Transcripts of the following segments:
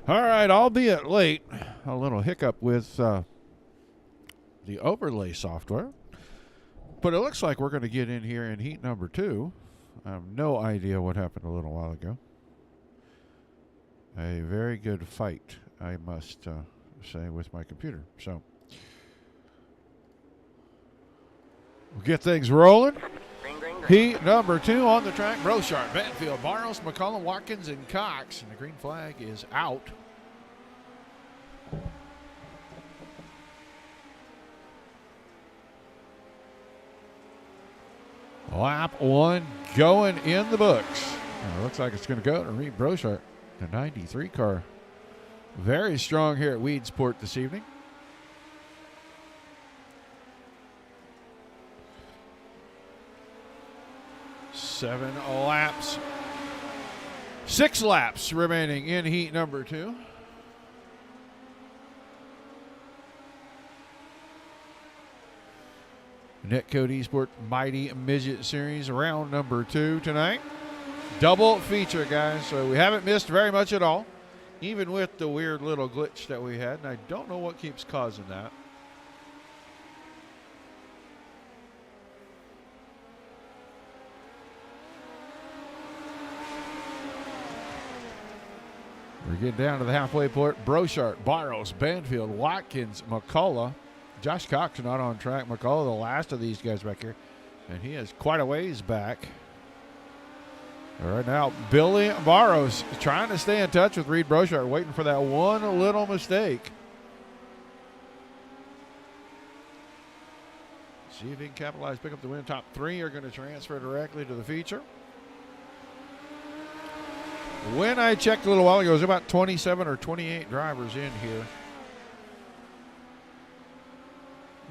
All right, albeit late, a little hiccup with the overlay software. But it looks like we're going to get in here in heat number 2. I have no idea what happened a little while ago. A very good fight, I must say, with my computer. So we'll get things rolling. Heat number 2 on the track. Brochard, Banfield, Barros, McCollum, Watkins, and Cox. And the green flag is out. Lap 1 going in the books. Looks like it's going to go to Reed Brochard, the 93 car. Very strong here at Weedsport this evening. Seven laps. 6 laps remaining in heat number 2. Netcode Esports Mighty Midget Series, round number 2 tonight. Double feature, guys, so we haven't missed very much at all, even with the weird little glitch that we had, and I don't know what keeps causing that. We're getting down to the halfway point. Brochard, Barros, Banfield, Watkins, McCullough. Josh Cox not on track. McCullough, the last of these guys back here. And he is quite a ways back. All right, now Billy Barros trying to stay in touch with Reed Brochard, waiting for that one little mistake. See if he can capitalize, pick up the win. Top 3 are going to transfer directly to the feature. When I checked a little while ago, there's about 27 or 28 drivers in here.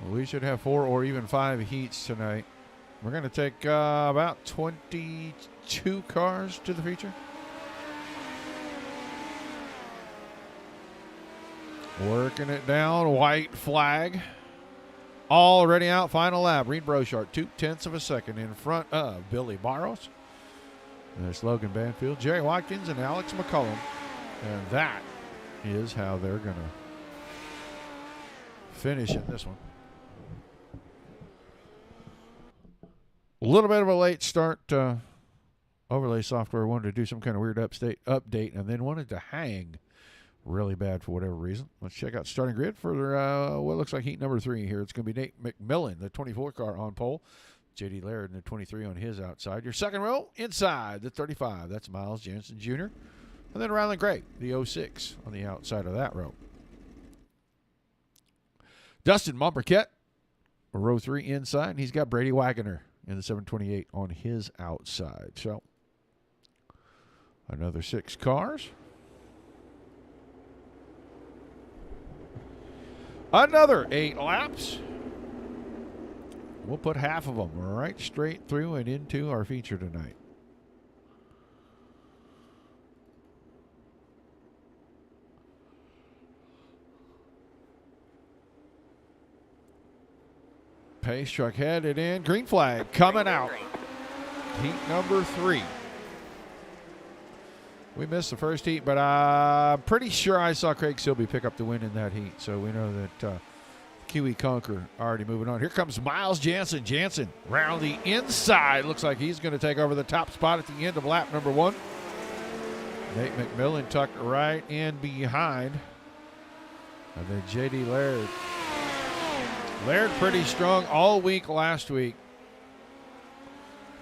We should have 4 or even 5 heats tonight. We're going to take about 22 cars to the feature. Working it down, white flag. Already out, final lap. Reed Brochard, 0.2 of a second in front of Billy Barros. There's Logan Banfield, Jerry Watkins, and Alex McCullum. And that is how they're going to finish in this one. A little bit of a late start. Overlay software wanted to do some kind of weird update and then wanted to hang really bad for whatever reason. Let's check out starting grid for what looks like heat number 3 here. It's going to be Nate McMillan, the 24 car on pole. J.D. Laird in the 23 on his outside. Your second row inside the 35. That's Miles Jansen Jr. And then Rylan Gray, the 06 on the outside of that row. Dustin Momperquette, row 3 inside. And he's got Brady Wagoner in the 728 on his outside. So another 6 cars. Another 8 laps. We'll put half of them right straight through and into our feature tonight. Pace truck headed in. Green flag coming out. Heat number 3. We missed the first heat, but I'm pretty sure I saw Craig Silby pick up the win in that heat. So we know that Kiwi Conquer already moving on. Here comes Miles Jansen. Jansen round the inside. Looks like he's going to take over the top spot at the end of lap number 1. Nate McMillan tucked right in behind. And then J.D. Laird. Laird pretty strong all week last week.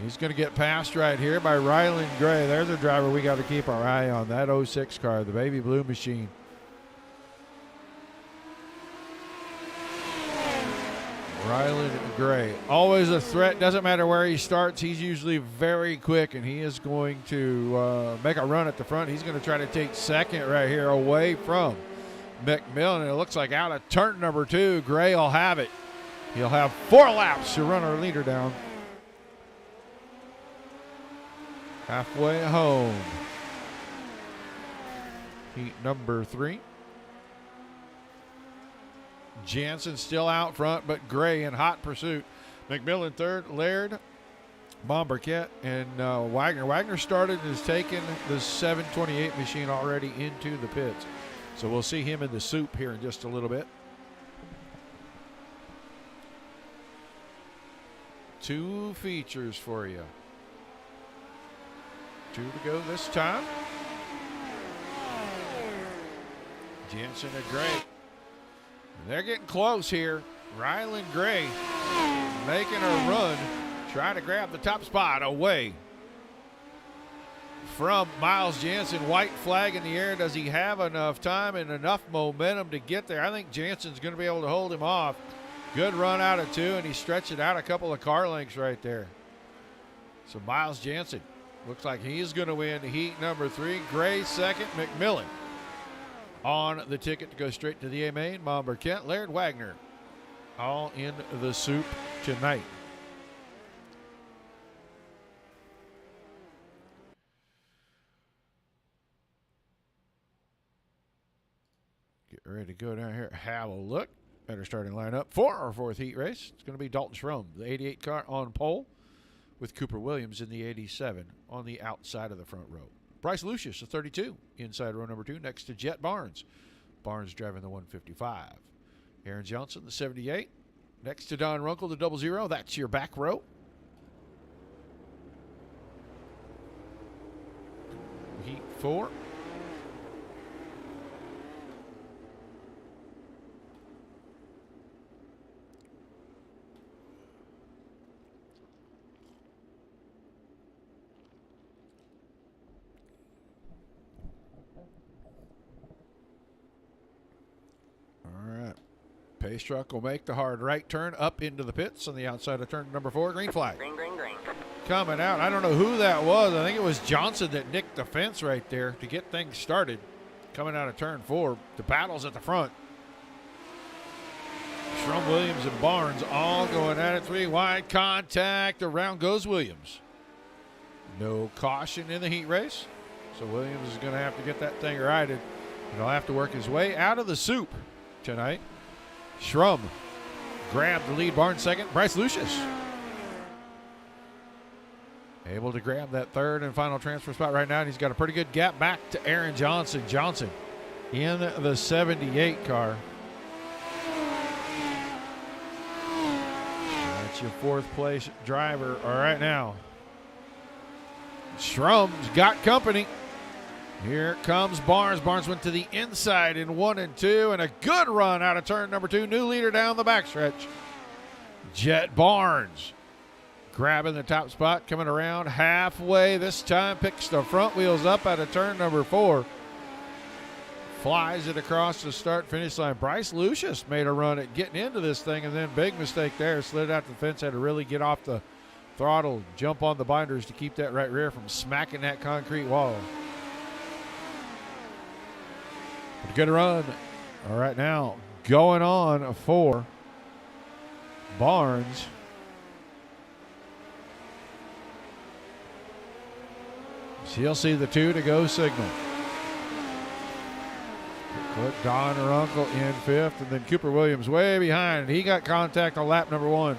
He's going to get passed right here by Rylan Gray. There's a driver we got to keep our eye on. That 06 car, the baby blue machine. Rylan Gray. Always a threat. Doesn't matter where he starts. He's usually very quick, and he is going to make a run at the front. He's going to try to take second right here away from McMillan. And it looks like out of turn number 2, Gray will have it. He'll have 4 laps to run our leader down. Halfway home. Heat number 3. Jansen still out front, but Gray in hot pursuit. McMillan third, Laird Bomberket and Wagner. Wagner started and has taken the 728 machine already into the pits. So we'll see him in the soup here in just a little bit. 2 features for you. 2 to go this time. Jensen and Gray. They're getting close here. Rylan Gray making a run. Trying to grab the top spot away from Miles Jansen. White flag in the air. Does he have enough time and enough momentum to get there? I think Jansen's going to be able to hold him off. Good run out of 2, and he stretched it out a couple of car lengths right there. So Miles Jansen looks like he's going to win heat number 3. Gray second. McMillan on the ticket to go straight to the A main. Bomberket, Laird, Wagner all in the soup tonight. Get ready to go down here. Have a look at our starting lineup for our 4th heat race. It's going to be Dalton Schrum, the 88 car on pole, with Cooper Williams in the 87 on the outside of the front row. Bryce Lucius, the 32, inside row number 2, next to Jet Barnes. Barnes driving the 155. Aaron Johnson, the 78, next to Don Runkle, the 00. That's your back row. Heat 4. Pace truck will make the hard right turn up into the pits on the outside of turn number 4. Green flag. Green. Coming out. I don't know who that was. I think it was Johnson that nicked the fence right there to get things started. Coming out of turn 4. The battle's at the front. Schrum, Williams, and Barnes all going at it. 3 wide contact. Around goes Williams. No caution in the heat race. So Williams is going to have to get that thing righted. And he'll have to work his way out of the soup tonight. Schrum grabbed the lead. Barnes second. Bryce Lucius able to grab that 3rd and final transfer spot right now. And he's got a pretty good gap back to Aaron Johnson. Johnson in the 78 car. That's your 4th place driver. All right now. Schrum's got company. Here comes Barnes. Barnes went to the inside in 1 and 2, and a good run out of turn number 2. New leader down the backstretch. Jet Barnes grabbing the top spot, coming around halfway. This time picks the front wheels up out of turn number 4. Flies it across the start-finish line. Bryce Lucius made a run at getting into this thing, and then big mistake there. Slid out the fence, had to really get off the throttle, jump on the binders to keep that right rear from smacking that concrete wall. But a good run. All right, now going on for Barnes. So he'll see the 2 to go signal. Put Don Runkle in 5th, and then Cooper Williams way behind. He got contact on lap number 1.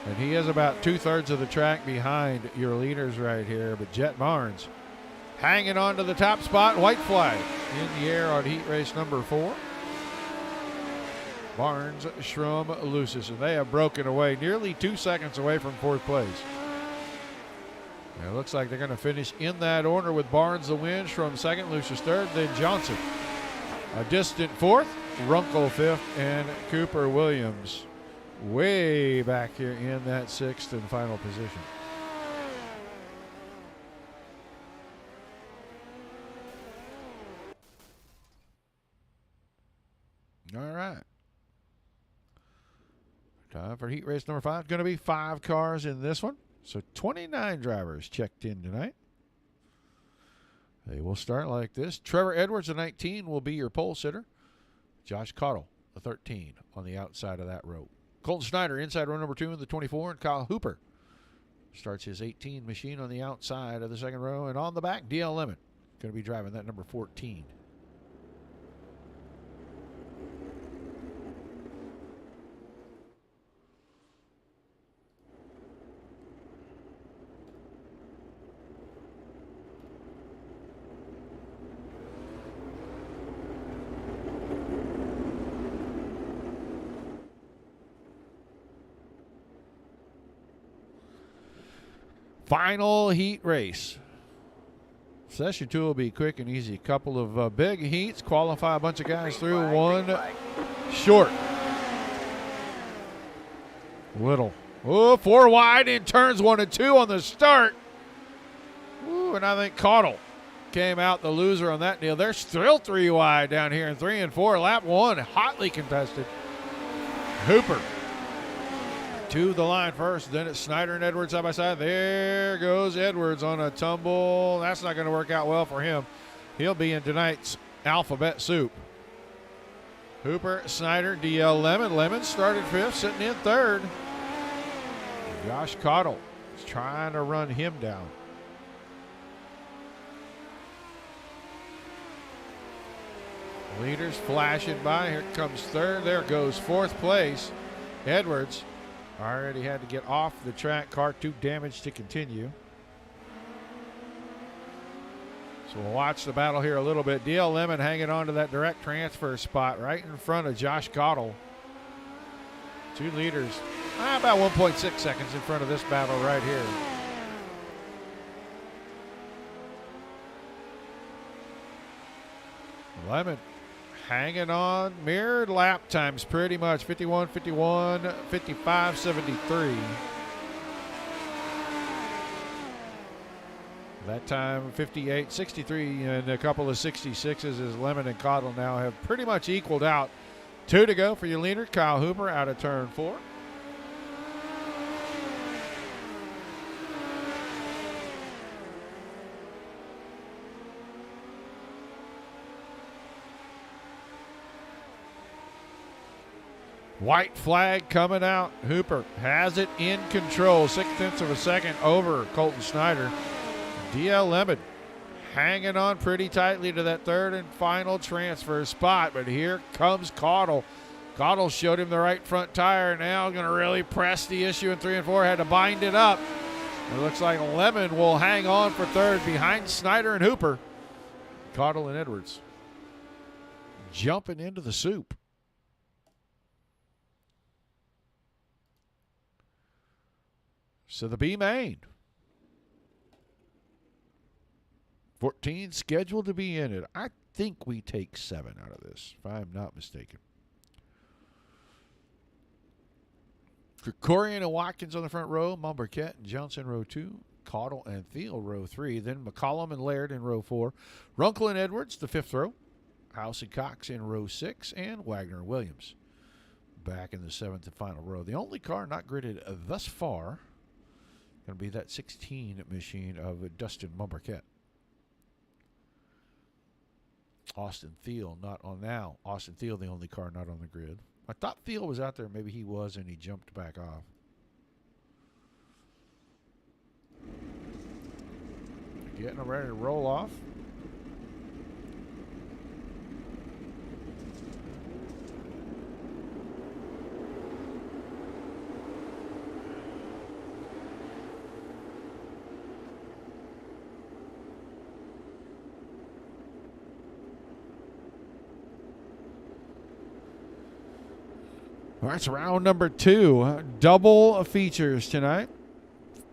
And he is about 2/3 of the track behind your leaders right here. But Jet Barnes hanging on to the top spot. White flag in the air on heat race number 4. Barnes, Schrum, Lucius, and they have broken away nearly 2 seconds away from 4th place. And it looks like they're going to finish in that order with Barnes the win, Schrum 2nd, Lucius 3rd, then Johnson a distant 4th, Runkle 5th, and Cooper Williams way back here in that 6th and final position. All right. Time for heat race number 5. Going to be 5 cars in this one. So 29 drivers checked in tonight. They will start like this. Trevor Edwards, the 19, will be your pole sitter. Josh Cottle, the 13, on the outside of that row. Colton Schneider, inside row number 2 in the 24. And Kyle Hooper starts his 18 machine on the outside of the 2nd row. And on the back, DL Lemon, going to be driving that number 14. Final heat race. Session 2 will be quick and easy. Couple of big heats. Qualify a bunch of guys through. One short. Little. Oh, 4 wide in turns 1 and 2 on the start. Ooh, and I think Caudle came out the loser on that deal. They're still 3 wide down here in 3 and 4. Lap 1, hotly contested. Hooper to the line first. Then it's Snyder and Edwards side by side. There goes Edwards on a tumble. That's not going to work out well for him. He'll be in tonight's alphabet soup. Hooper, Snyder, DL Lemon. Lemon started 5th, sitting in 3rd. Josh Caudle is trying to run him down. Leaders flashing by. Here comes 3rd. There goes 4th place. Edwards already had to get off the track. Car too damaged to continue. So we'll watch the battle here a little bit. DL Lemon hanging on to that direct transfer spot right in front of Josh Caudle. 2 leaders, about 1.6 seconds in front of this battle right here. Lemon hanging on. Mirrored lap times pretty much. 51-51, 55-73. That time 58-63 and a couple of 66s as Lemon and Caudle now have pretty much equaled out. 2 to go for your leader, Kyle Hooper, out of turn 4. White flag coming out. Hooper has it in control. 0.6 of a second over Colton Snyder. DL Lemon hanging on pretty tightly to that 3rd and final transfer spot. But here comes Caudle. Caudle showed him the right front tire. Now going to really press the issue in 3 and 4. Had to bind it up. It looks like Lemon will hang on for 3rd behind Snyder and Hooper. Caudle and Edwards jumping into the soup. So the B main. 14 scheduled to be in it. I think we take 7 out of this, if I'm not mistaken. Krikorian and Watkins on the front row. Mumberket and Johnson row 2. Caudle and Thiel row 3. Then McCollum and Laird in row 4. Runkle and Edwards the 5th row. House and Cox in row 6. And Wagner and Williams back in the 7th and final row. The only car not gridded thus far going to be that 16 machine of Dustin Mumberket. Austin Thiel not on now. Austin Thiel the only car not on the grid. I thought Thiel was out there. Maybe he was and he jumped back off. Getting them ready to roll off. All right, so round number 2. Double features tonight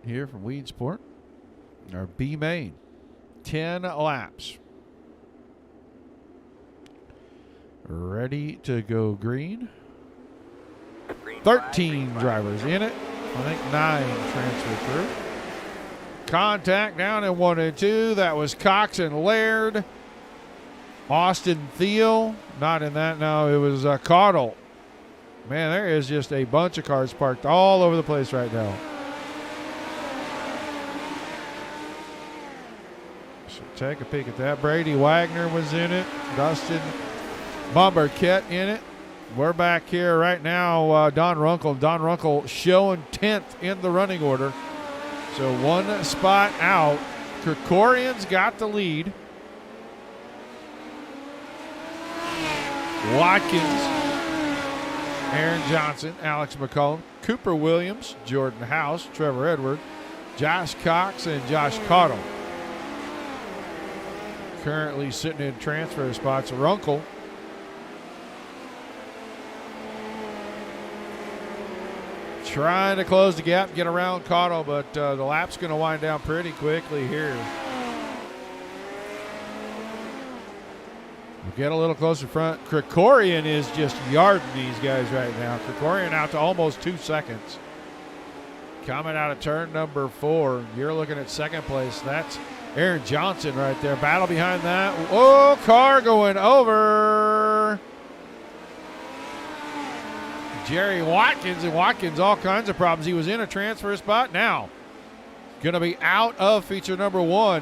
here from Weedsport. Our B main. 10 laps. Ready to go green. 13 drivers in it. I think 9 transfer through. Contact down in 1 and 2. That was Cox and Laird. Austin Thiel. Not in that. No, it was Caudle. Man, there is just a bunch of cars parked all over the place right now. So take a peek at that. Brady Wagner was in it. Dustin Mumberket in it. We're back here right now. Don Runkle. Don Runkle showing 10th in the running order. So 1 spot out. Krikorian's got the lead. Watkins, Aaron Johnson, Alex McCollum, Cooper Williams, Jordan House, Trevor Edward, Josh Cox, and Josh Caudle. Currently sitting in transfer spots. Runkle trying to close the gap, get around Cottle, but the lap's going to wind down pretty quickly here. We'll get a little closer front. Krikorian is just yarding these guys right now. Krikorian out to almost 2 seconds. Coming out of turn number 4. You're looking at second place. That's Aaron Johnson right there. Battle behind that. Oh, car going over Jerry Watkins, and Watkins all kinds of problems. He was in a transfer spot. Now going to be out of feature number 1.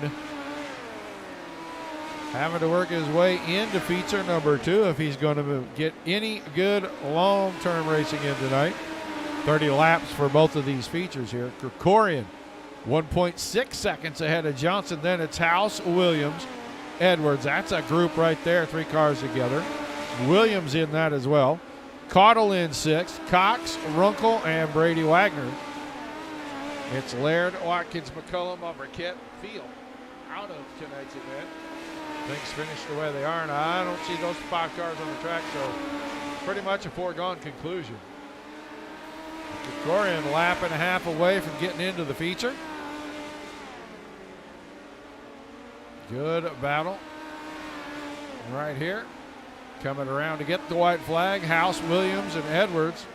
Having to work his way into feature number 2 if he's going to get any good long-term racing in tonight. 30 laps for both of these features here. Krikorian 1.6 seconds ahead of Johnson. Then it's House, Williams, Edwards. That's a group right there, 3 cars together. Williams in that as well. Cottle in 6th. Cox, Runkle, and Brady Wagner. It's Laird, Watkins, McCullum, Briquette, Field out of tonight's event. Things finished the way they are, and I don't see those 5 cars on the track, so pretty much a foregone conclusion. Krikorian lap and a half away from getting into the feature. Good battle right here. Coming around to get the white flag. House, Williams, and Edwards.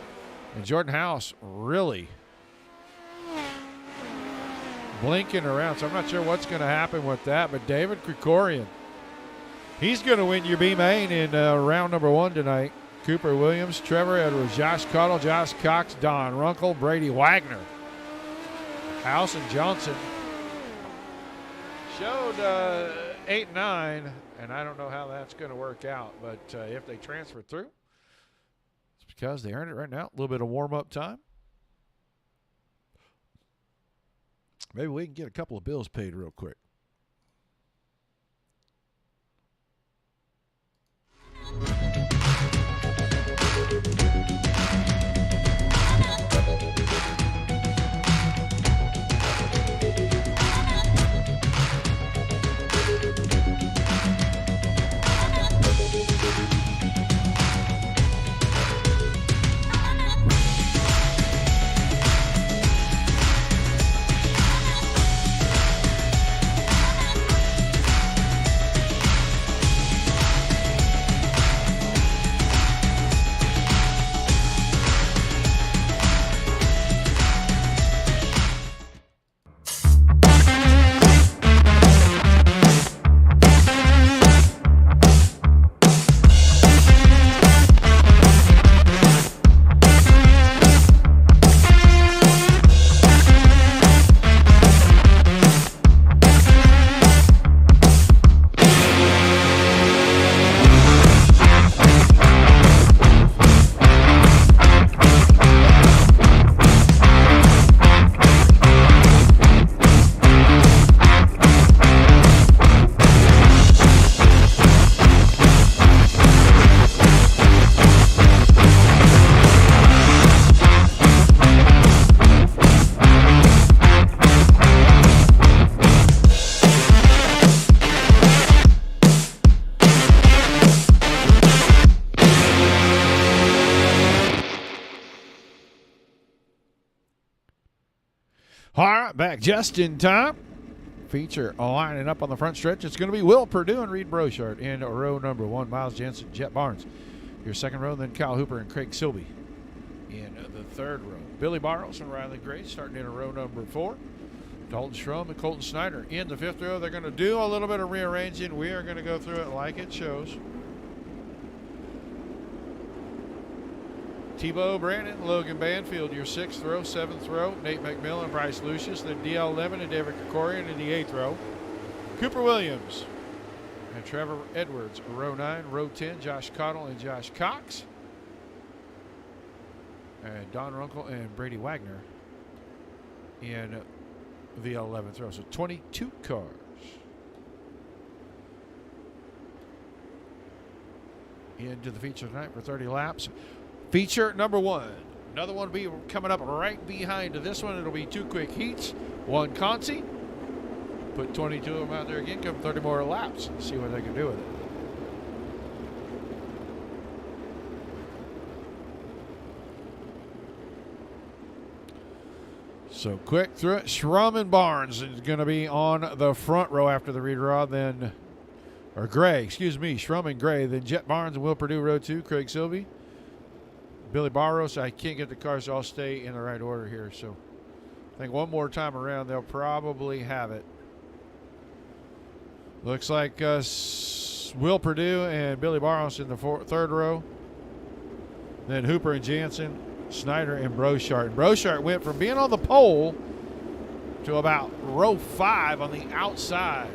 And Jordan House really blinking around, so I'm not sure what's going to happen with that, but David Krikorian, he's going to win your B main in round number 1 tonight. Cooper Williams, Trevor Edwards, Josh Cottle, Josh Cox, Don Runkle, Brady Wagner. House and Johnson showed 8 and 9, and I don't know how that's going to work out, but if they transfer through, it's because they earned it right now. A little bit of warm-up time. Maybe we can get a couple of bills paid real quick. All right, back just in time. Feature lining up on the front stretch. It's going to be Will Perdue and Reed Brochard in row number 1. Miles Jensen, Jet Barnes. Your second row, then Kyle Hooper and Craig Silby in the third row. Billy Barros and Riley Grace starting in row number 4. Dalton Strom and Colton Snyder in the 5th row. They're going to do a little bit of rearranging. We are going to go through it like it shows. Tebow Brandon, Logan Banfield, your 6th row. 7th row, Nate McMillan, Bryce Lucius, then DL Levin and David Krikorian in the 8th row. Cooper Williams and Trevor Edwards, row 9. Row 10, Josh Cottle and Josh Cox. And Don Runkle and Brady Wagner in the 11th row. So 22 cars. Into the feature tonight for 30 laps. Feature number 1. Another one will be coming up right behind this one. It'll be 2 quick heats. 1 consi. Put 22 of them out there again. Come 30 more laps and see what they can do with it. So quick through it. Schrum and Barnes is going to be on the front row after the redraw. Then, or Gray, excuse me, Schrum and Gray. Then Jet Barnes and Will Perdue, row 2. Craig Silvey, Billy Barros. I can't get the cars, so I'll stay in the right order here. So I think one more time around, they'll probably have it. Looks like Will Perdue and Billy Barros in the third row. Then Hooper and Jansen, Snyder and Brochart. And Brochart went from being on the pole to about row 5 on the outside.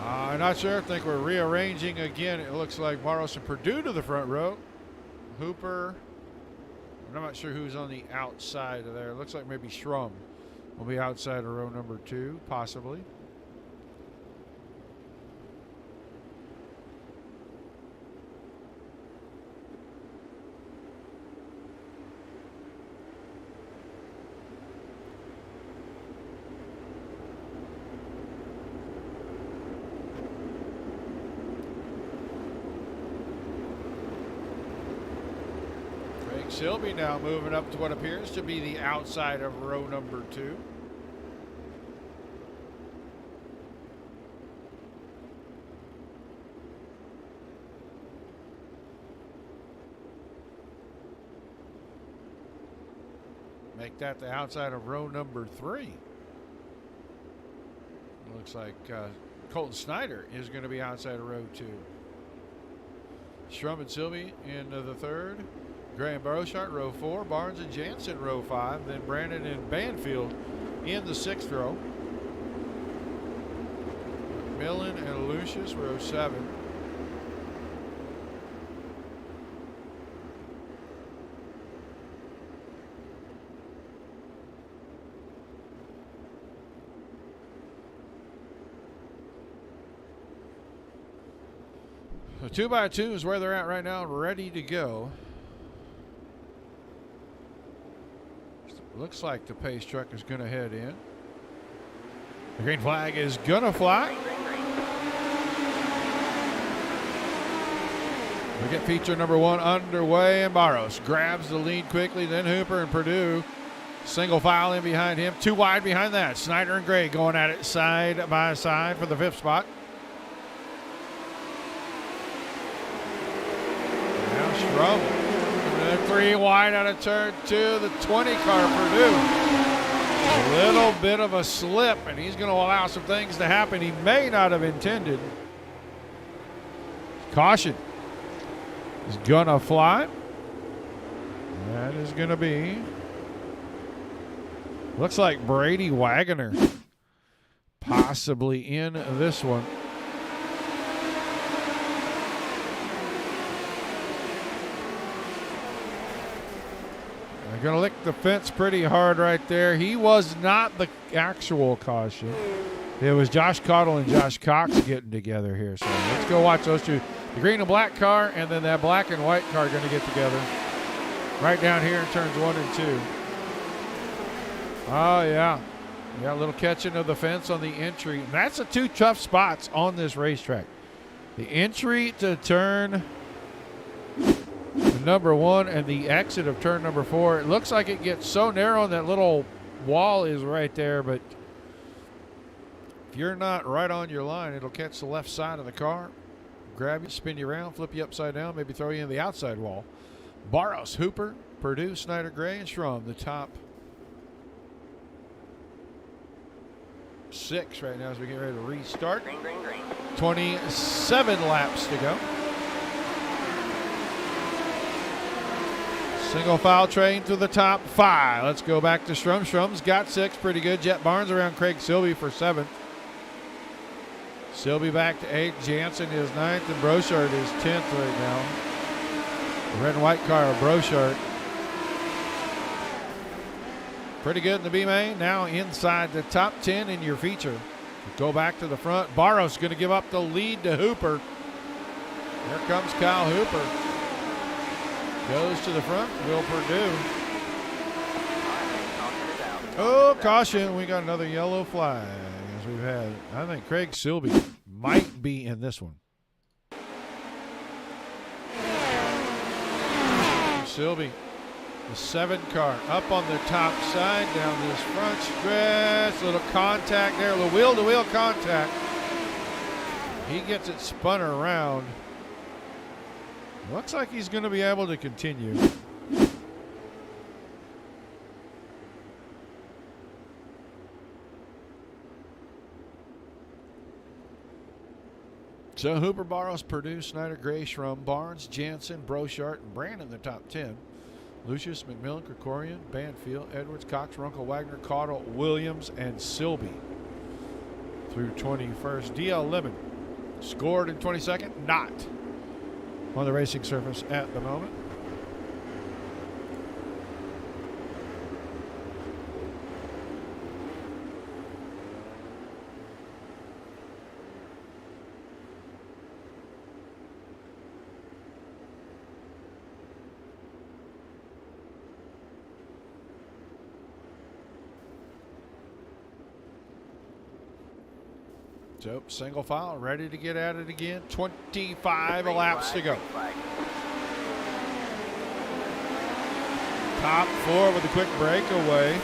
I'm not sure. I think we're rearranging again. It looks like Barros and Perdue to the front row. Hooper. I'm not sure who's on the outside of there. It looks like maybe Schrum will be outside of row number 2, possibly. Silvey now moving up to what appears to be the outside of row number 2. Make that the outside of row number 3. Looks like Colton Snyder is going to be outside of row 2. Schrum and Silvey into the third. Gray and Brochart, row 4. Barnes and Jansen, row 5. Then Brandon and Banfield in the 6th row. Millen and Lucius, row 7. So 2x2 is where they're at right now, ready to go. Looks like the pace truck is going to head in. The green flag is going to fly. We get feature number 1 underway, and Barros grabs the lead quickly. Then Hooper and Perdue single file in behind him. 2 wide behind that. Snyder and Gray going at it side by side for the 5th spot. Now Schrum. 3 wide out of turn 2, the 20 car Perdue. A little bit of a slip, and he's going to allow some things to happen he may not have intended. Caution is going to fly. That is going to be, looks like Brady Wagoner possibly in this one. They're going to lick the fence pretty hard right there. He was not the actual caution. It was Josh Cottle and Josh Cox getting together here. So let's go watch those two. The green and black car and then that black and white car are going to get together right down here in turns 1 and 2. Oh, yeah. Yeah, a little catching of the fence on the entry. And that's the 2 tough spots on this racetrack. The entry to turn number 1 and the exit of turn number 4. It looks like it gets so narrow and that little wall is right there, but if you're not right on your line, it'll catch the left side of the car, grab you, spin you around, flip you upside down, maybe throw you in the outside wall. Barros, Hooper, Perdue, Snyder, Gray, and Schrum, the top 6 right now as we get ready to restart. 27 laps to go. Single foul train to the top 5. Let's go back to Shrum. Shrum's got 6. Pretty good. Jet Barnes around Craig Silby for 7th. Silby back to 8. Jansen is 9th. And Brochard is 10th right now. The red and white car of Brochard. Pretty good in the B main. Now inside the top 10 in your feature. Go back to the front. Barros going to give up the lead to Hooper. Here comes Kyle Hooper. Goes to the front. Will Purdue. Oh, caution. We got another yellow flag as we've had. I think Craig Silby might be in this one. Silby, the 7 car, up on the top side, down this front stretch. Little contact there, a little wheel-to-wheel contact. He gets it spun around. Looks like he's going to be able to continue. So Hooper, Barros, Purdue, Snyder, Gray, Shrum, Barnes, Jansen, Brochart, and Brandon in the top 10. Lucius, McMillan, Krikorian, Banfield, Edwards, Cox, Runkle, Wagner, Caudle, Williams, and Silby through 21st. DL Lemon scored in 22nd, not on the racing surface at the moment. So single file, ready to get at it again. 25 laps to go. Top 4 with a quick breakaway.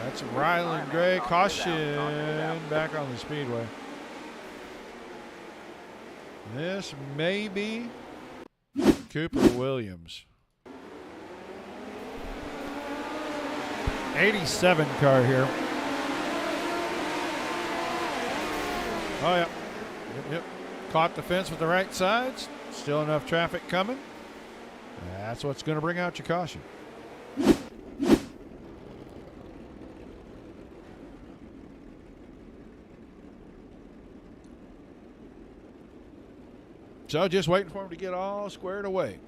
That's Ryland Gray. Caution back on the speedway. This may be Cooper Williams. 87 car here. Oh, yeah. Yep. Caught the fence with the right sides. Still enough traffic coming. That's what's going to bring out your caution. So just waiting for him to get all squared away.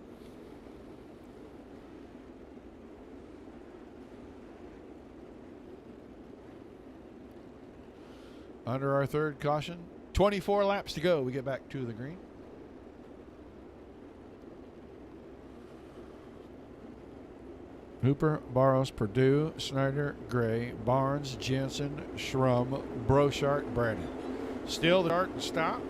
Under our third caution. 24 laps to go. We get back to the green. Hooper, Barros, Purdue, Snyder, Gray, Barnes, Jensen, Shrum, Brochart, Brandon. Still the start and stop.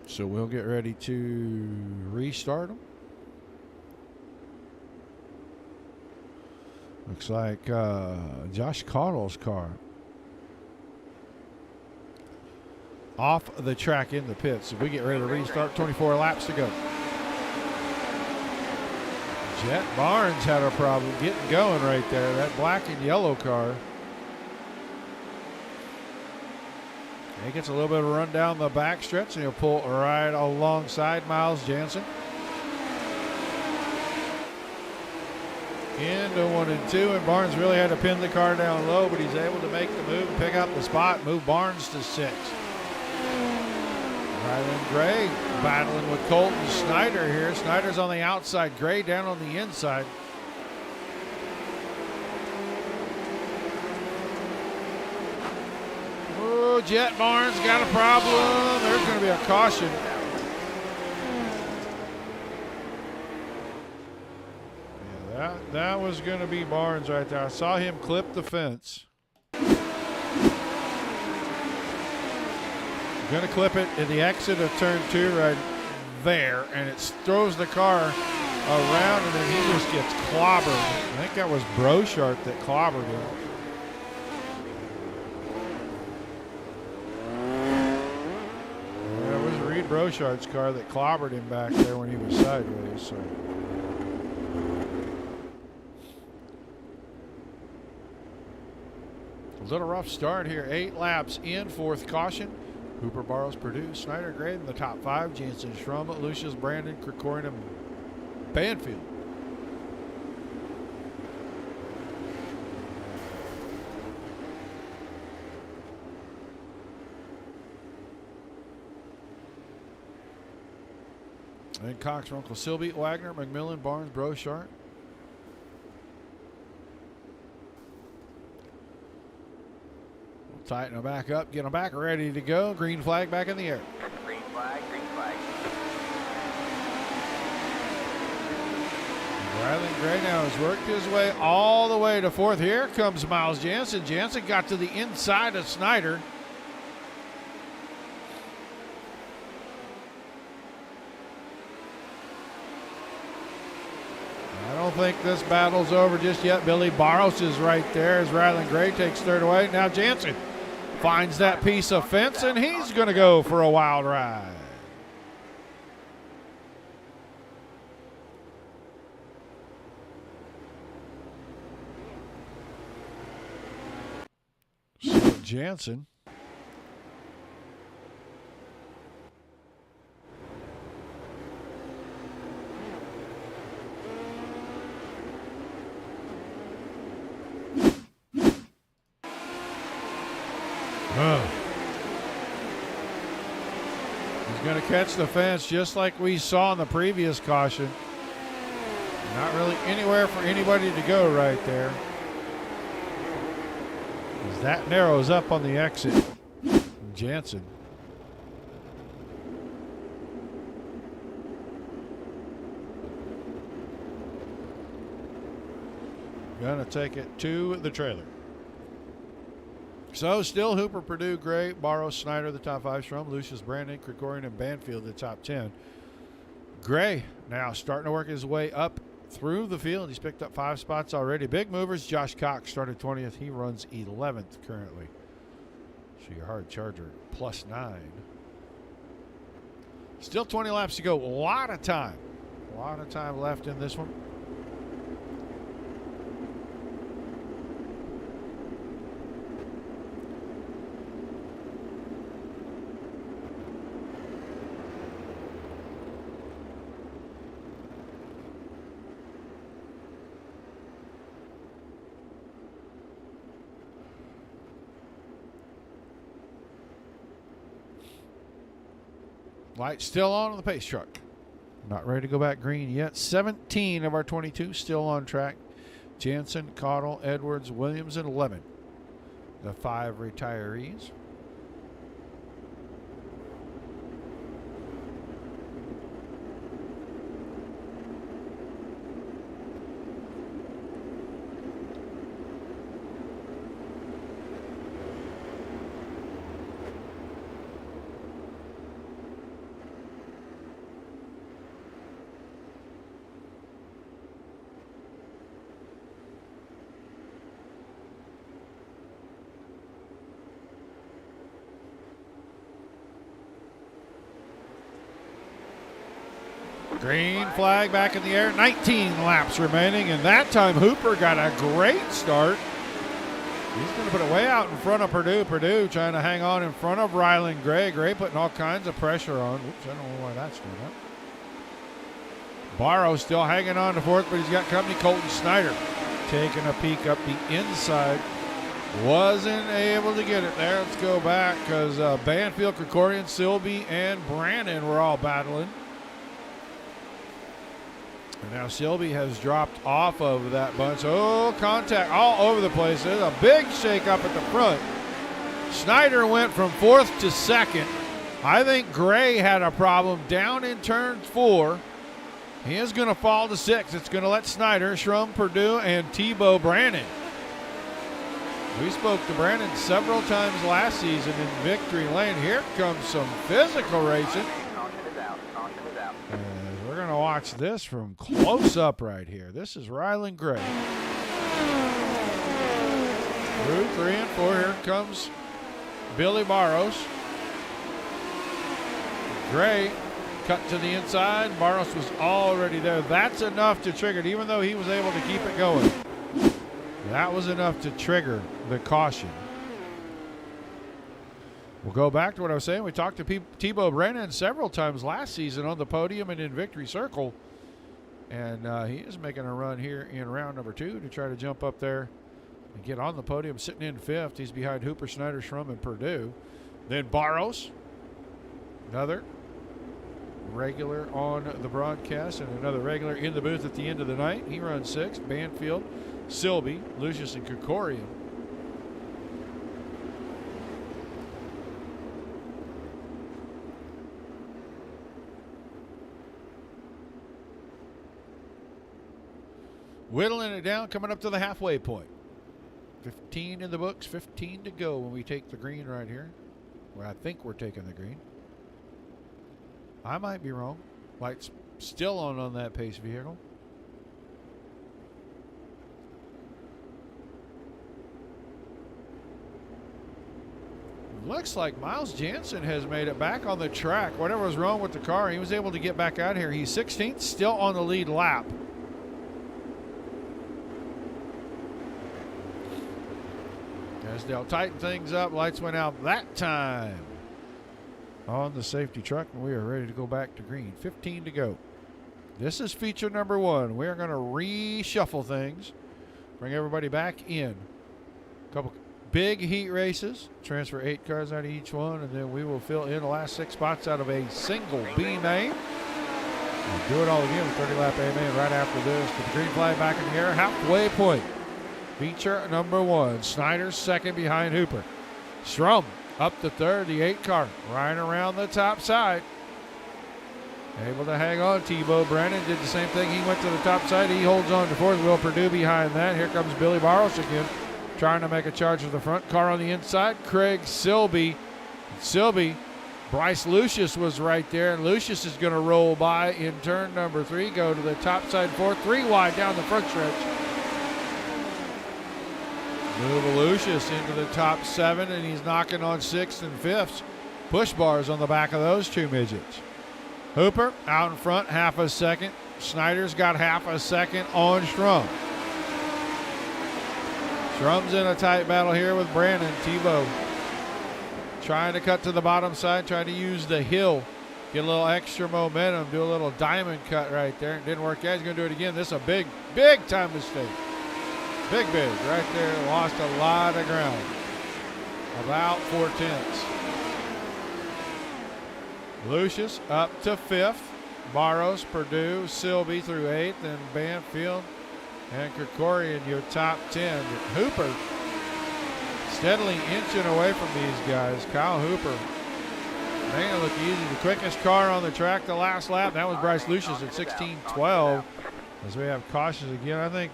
So we'll get ready to restart them. Looks like Josh Caudle's car off the track in the pits. So we get ready to restart. 24 laps to go. Jet Barnes had a problem getting going right there. That black and yellow car. He gets a little bit of a run down the back stretch, and he'll pull right alongside Miles Jansen. Into 1 and 2, and Barnes really had to pin the car down low, but he's able to make the move and pick up the spot, move Barnes to 6. Ryland Gray battling with Colton Snyder here. Snyder's on the outside, Gray down on the inside. Oh, Jet Barnes got a problem. There's going to be a caution. Yeah, that was going to be Barnes right there. I saw him clip the fence. Going to clip it at the exit of turn 2 right there, and it throws the car around, and then he just gets clobbered. I think that was Brochart that clobbered him. Yeah, it was Reed Brochart's car that clobbered him back there when he was sideways. So. A little rough start here. 8 laps in, 4th caution. Hooper, Barrows, Purdue, Snyder, Gray in the top 5. Jansen, Schrum, Lucius, Brandon, Krikorian, and Banfield. And Cox, Runkle, Silby, Wagner, McMillan, Barnes, Brochart. We'll tighten them back up, get them back ready to go. Green flag back in the air. Green flag, green flag. Ryland Gray now has worked his way all the way to 4th. Here comes Miles Jansen. Jansen got to the inside of Snyder. I don't think this battle's over just yet. Billy Barros is right there as Ryland Gray takes 3rd away. Now Jansen finds that piece of fence, and he's going to go for a wild ride. So Jansen. He's going to catch the fence just like we saw in the previous caution. Not really anywhere for anybody to go right there. As that narrows up on the exit. Jansen. Going to take it to the trailer. So still Hooper, Purdue, Gray, Barrows, Snyder, the top 5. Strum, Lucius, Brandon, Krikorian, and Banfield, the top 10. Gray now starting to work his way up through the field. He's picked up 5 spots already. Big movers. Josh Cox started 20th. He runs 11th currently. So your hard charger +9. Still 20 laps to go. A lot of time. A lot of time left in this one. Light still on the pace truck. Not ready to go back green yet. 17 of our 22 still on track. Jansen, Caudill, Edwards, Williams, and Lemon. The 5 retirees. Green flag back in the air. 19 laps remaining, and that time Hooper got a great start. He's going to put it way out in front of Purdue. Purdue trying to hang on in front of Ryland Gray. Gray putting all kinds of pressure on. Oops, I don't know why that's doing that. Barrow still hanging on to 4th, but he's got company. Colton Snyder taking a peek up the inside. Wasn't able to get it there. Let's go back because Banfield, Krikorian, Silby, and Brandon were all battling. And now Silby has dropped off of that bunch. Oh, contact all over the place. There's a big shake up at the front. Snyder went from 4th to 2nd. I think Gray had a problem down in turn 4. He is going to fall to 6th. It's going to let Snyder, Schrum, Purdue, and Tebow Brandon. We spoke to Brandon several times last season in Victory Lane. Here comes some physical racing. We're going to watch this from close up right here. This is Ryland Gray. Through 3 and 4. Here comes Billy Barros. Gray cut to the inside. Barros was already there. That's enough to trigger it, even though he was able to keep it going. That was enough to trigger the caution. We'll go back to what I was saying. We talked to Tebow Brennan several times last season on the podium and in victory circle. And he is making a run here in round number 2 to try to jump up there and get on the podium, sitting in 5th. He's behind Hooper, Snyder, Schrum, and Purdue. Then Barros, another regular on the broadcast and another regular in the booth at the end of the night. He runs 6th. Banfield, Silby, Lucius, and Krikorian. Whittling it down, coming up to the halfway point. 15 in the books, 15 to go when we take the green right here. Well, I think we're taking the green. I might be wrong. Light's still on that pace vehicle. Looks like Miles Jansen has made it back on the track. Whatever was wrong with the car, he was able to get back out here. He's 16th, still on the lead lap. As they'll tighten things up, lights went out that time on the safety truck, and we are ready to go back to green. 15 to go. This is feature number 1. We're going to reshuffle things, bring everybody back in. A couple big heat races, transfer 8 cars out of each one, and then we will fill in the last 6 spots out of a single B main. We'll do it all again with 30-lap A main right after this. With the green flag back in the air, halfway point. Feature number 1. Snyder's 2nd behind Hooper. Schrum up to 3rd, the 8 car, right around the top side. Able to hang on. Tebow Brennan did the same thing. He went to the top side. He holds on to 4th. Will Purdue behind that. Here comes Billy Barros again, trying to make a charge to the front. Car on the inside. Craig Silby. Bryce Lucius was right there, and Lucius is going to roll by in turn number 3. Go to the top side 4th. 3 wide down the front stretch. Move Lucius into the top 7, and he's knocking on 6th and 5th. Push bars on the back of those 2 midgets. Hooper out in front, half a second. Snyder's got half a second on Schrum. Schrum's in a tight battle here with Brandon. Tebow trying to cut to the bottom side, trying to use the hill, get a little extra momentum, do a little diamond cut right there. It didn't work out. He's going to do it again. This is a big, big time mistake. Big right there. Lost a lot of ground. About 4/10. Lucius up to 5th. Barros, Purdue, Silby through 8th, and Banfield and Krikorian your top 10. Hooper steadily inching away from these guys. Kyle Hooper making it look easy. The quickest car on the track the last lap. That was Bryce Lucius at 16:12. As we have cautions again, I think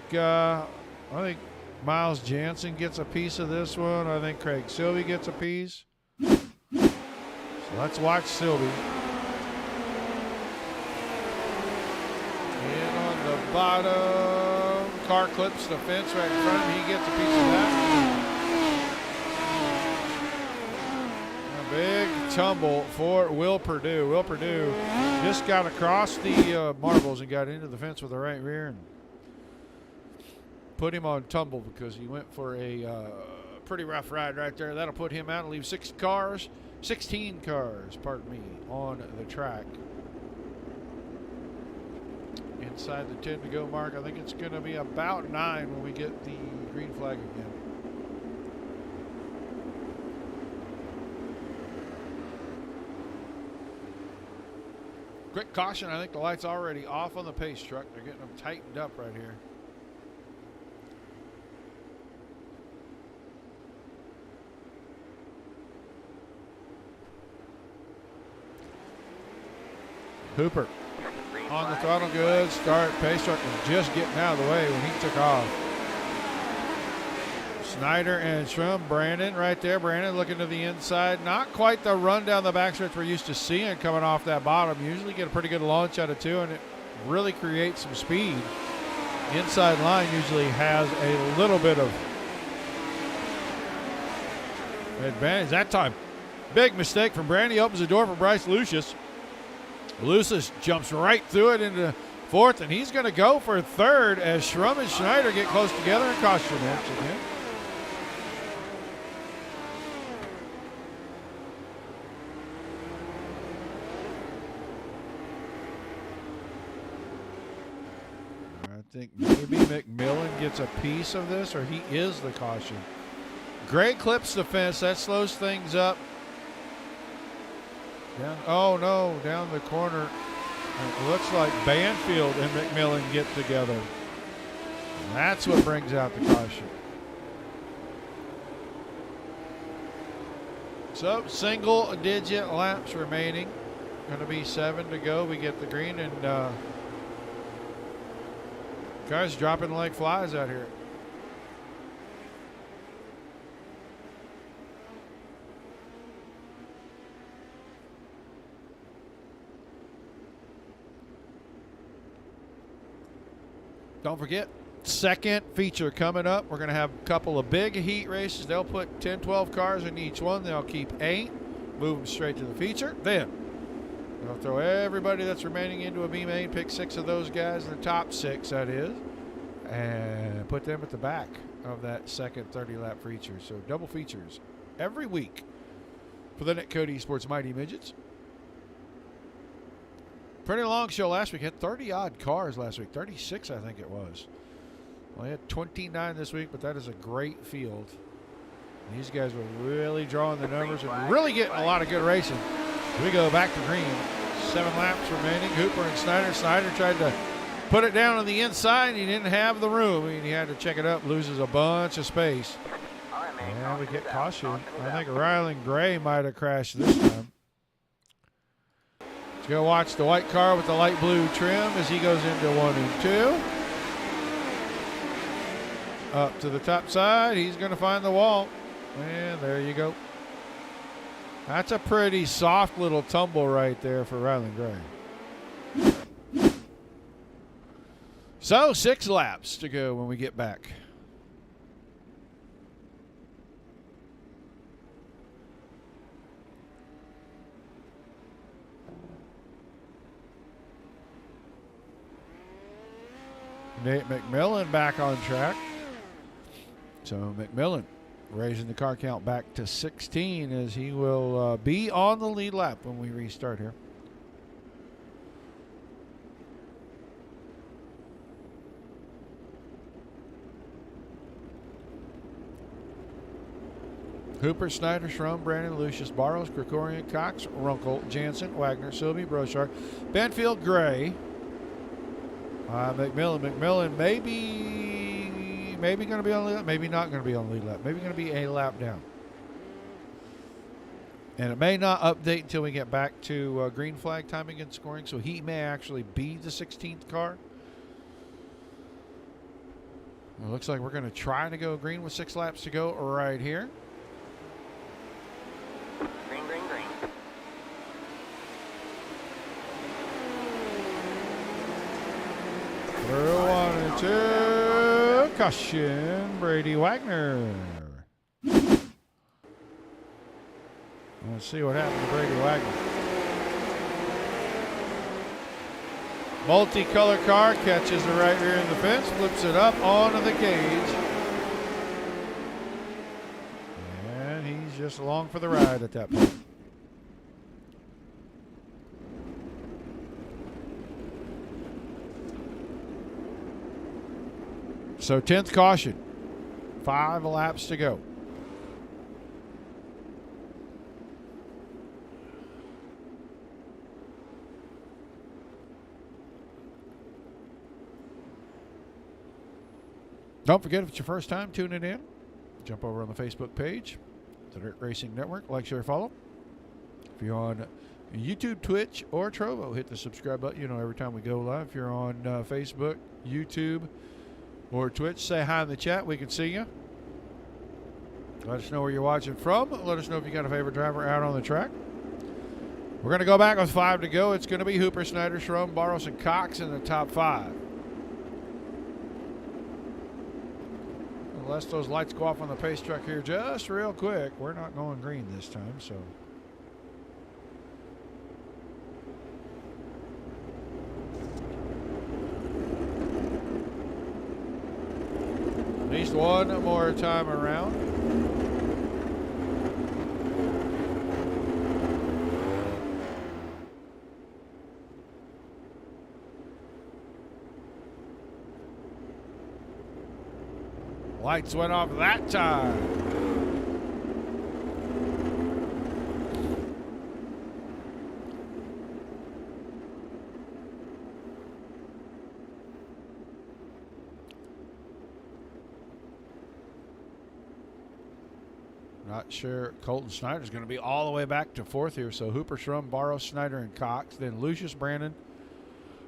Miles Jansen gets a piece of this one. I think Craig Silby gets a piece. So let's watch Silby. In on the bottom. Car clips the fence right in front of him. He gets a piece of that. A big tumble for Will Purdue. Will Purdue just got across the marbles and got into the fence with the right rear and put him on tumble because he went for a pretty rough ride right there. That'll put him out and leave 16 cars, on the track. Inside the 10 to go mark. I think it's going to be about 9 when we get the green flag again. Quick caution. I think the light's already off on the pace truck. They're getting them tightened up right here. Hooper on the throttle, good start. Pace truck was just getting out of the way when he took off. Snyder and Schrum, Brandon right there. Brandon looking to the inside. Not quite the run down the backstretch we're used to seeing coming off that bottom. Usually get a pretty good launch out of 2, and it really creates some speed. Inside line usually has a little bit of advantage. That time, big mistake from Brandon. He opens the door for Bryce Lucius. Lucius jumps right through it into 4th, and he's going to go for 3rd as Schrum and Schneider get close together and caution match again. think maybe McMillan gets a piece of this, or he is the caution. Gray clips the fence. That slows things up. Down, oh, no, down the corner. It looks like Banfield and McMillan get together. And that's what brings out the caution. So, single-digit laps remaining. Going to be 7 to go. We get the green, and guys dropping like flies out here. Don't forget, second feature coming up. We're going to have a couple of big heat races. They'll put 10, 12 cars in each one. They'll keep 8, move them straight to the feature. Then they'll throw everybody that's remaining into a B main, pick 6 of those guys, the top 6 that is, and put them at the back of that second 30-lap feature. So double features every week for the Netcode Esports Mighty Midgets. Pretty long show last week. Had 30-odd cars last week. 36, I think it was. Well, had 29 this week, but that is a great field. And these guys were really drawing the numbers and really getting a lot of good racing. We go back to green. 7 laps remaining. Hooper and Snyder. Snyder tried to put it down on the inside. He didn't have the room. He had to check it up. Loses a bunch of space. And we get caution. I think Rylan Gray might have crashed this time. Let's go watch the white car with the light blue trim as he goes into 1 and 2. Up to the top side. He's going to find the wall. And there you go. That's a pretty soft little tumble right there for Rylan Gray. So 6 laps to go when we get back. Nate McMillan back on track. So McMillan raising the car count back to 16 as he will be on the lead lap when we restart here. Hooper, Snyder, Schrum, Brandon, Lucius, Barros, Krikorian, Cox, Runkle, Jansen, Wagner, Sylvie, Brochard, Banfield, Gray. McMillan maybe going to be on the lead lap, maybe not going to be on the lead lap, maybe going to be a lap down. And it may not update until we get back to green flag timing and scoring, so he may actually be the 16th car. It looks like we're going to try to go green with 6 laps to go right here. Green, green, green. Through 1 and 2. Caution, Brady Wagner. Let's see what happened to Brady Wagner. Multicolor car catches the right rear in the fence, flips it up onto the cage. And he's just along for the ride at that point. So 10th caution. 5 laps to go. Don't forget, if it's your first time tuning in, jump over on the Facebook page, the Dirt Racing Network. Like, share, follow. If you're on YouTube, Twitch, or Trovo, hit the subscribe button. You know, every time we go live. If you're on Facebook, YouTube, or Twitch, say hi in the chat. We can see you. Let us know where you're watching from. Let us know if you got a favorite driver out on the track. We're going to go back with 5 to go. It's going to be Hooper, Snyder, Schrum, Barros, and Cox in the top 5. Unless those lights go off on the pace truck here just real quick. We're not going green this time, so. At least one more time around. Lights went off that time. Not sure. Colton Snyder's going to be all the way back to fourth here. So Hooper, Schrum, Barros, Snyder, and Cox. Then Lucius, Brandon,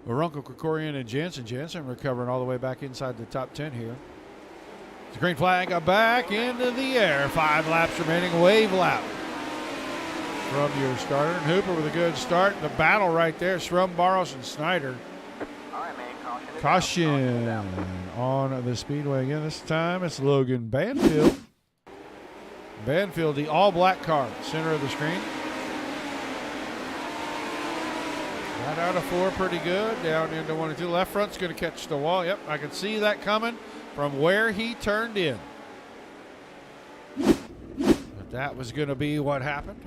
Arunkel, Krikorian, and Jansen. Jansen recovering all the way back inside the top 10 here. The green flag back into the air. 5 laps remaining. Wave lap from your starter. And Hooper with a good start. The battle right there. Schrum, Barros, and Snyder. All right, man. Caution on the speedway again. This time it's Logan Banfield. Banfield, the all-black car, center of the screen. Right out of 4, pretty good. Down into 1 and 2. Left front's going to catch the wall. Yep, I can see that coming from where he turned in. But that was going to be what happened.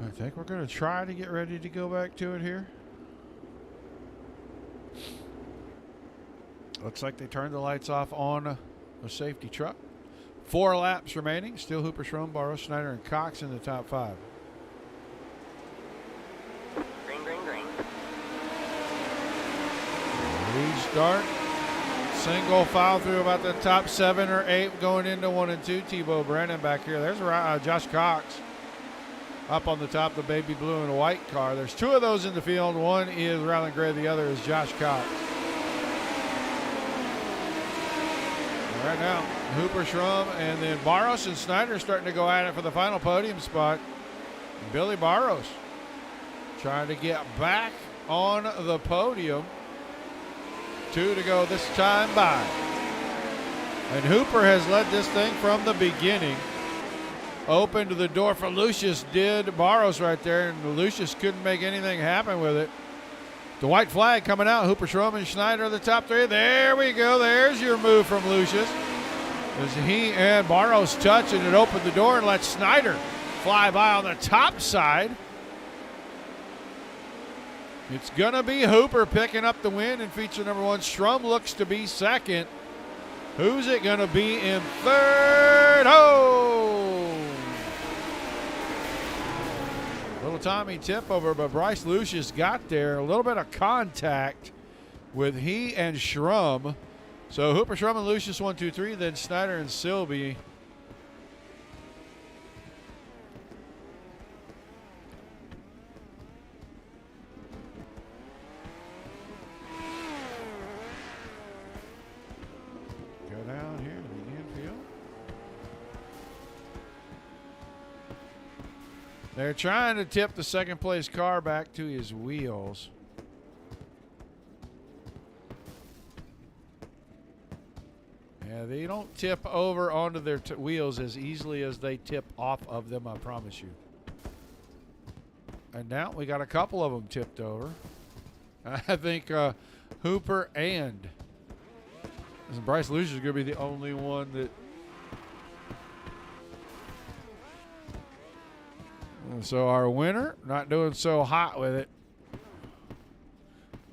I think we're going to try to get ready to go back to it here. Looks like they turned the lights off on the safety truck. 4 laps remaining. Still Hooper, Schrum, Barros, Snyder, and Cox in the top 5. Green, green, green. Restart. Single file through about the top 7 or 8 going into 1 and 2. Tebow Brennan back here. There's Josh Cox up on the top of the baby blue and white car. There's 2 of those in the field. One is Ryland Gray. The other is Josh Cox. Right now, Hooper, Schrum, and then Barros and Snyder starting to go at it for the final podium spot. Billy Barros trying to get back on the podium. 2 to go this time by. And Hooper has led this thing from the beginning. Opened the door for Lucius, did Barros right there, and Lucius couldn't make anything happen with it. The white flag coming out. Hooper, Schrum, and Schneider the top 3. There we go. There's your move from Lucius. As he and Barros touch, and it opened the door and let Snyder fly by on the top side. It's going to be Hooper picking up the win in feature number 1. Schrum looks to be second. Who's it going to be in third? Oh! Little Tommy tip over, but Bryce Lucius got there. A little bit of contact with he and Schrum. So Hooper, Schrum, and Lucius 1, 2, 3. Then Snyder and Silby. Go down here to the infield. They're trying to tip the second place car back to his wheels. Yeah, they don't tip over onto their wheels as easily as they tip off of them, I promise you. And now we got a couple of them tipped over. I think Hooper and Bryce Lucius is going to be the only one that. So our winner, not doing so hot with it.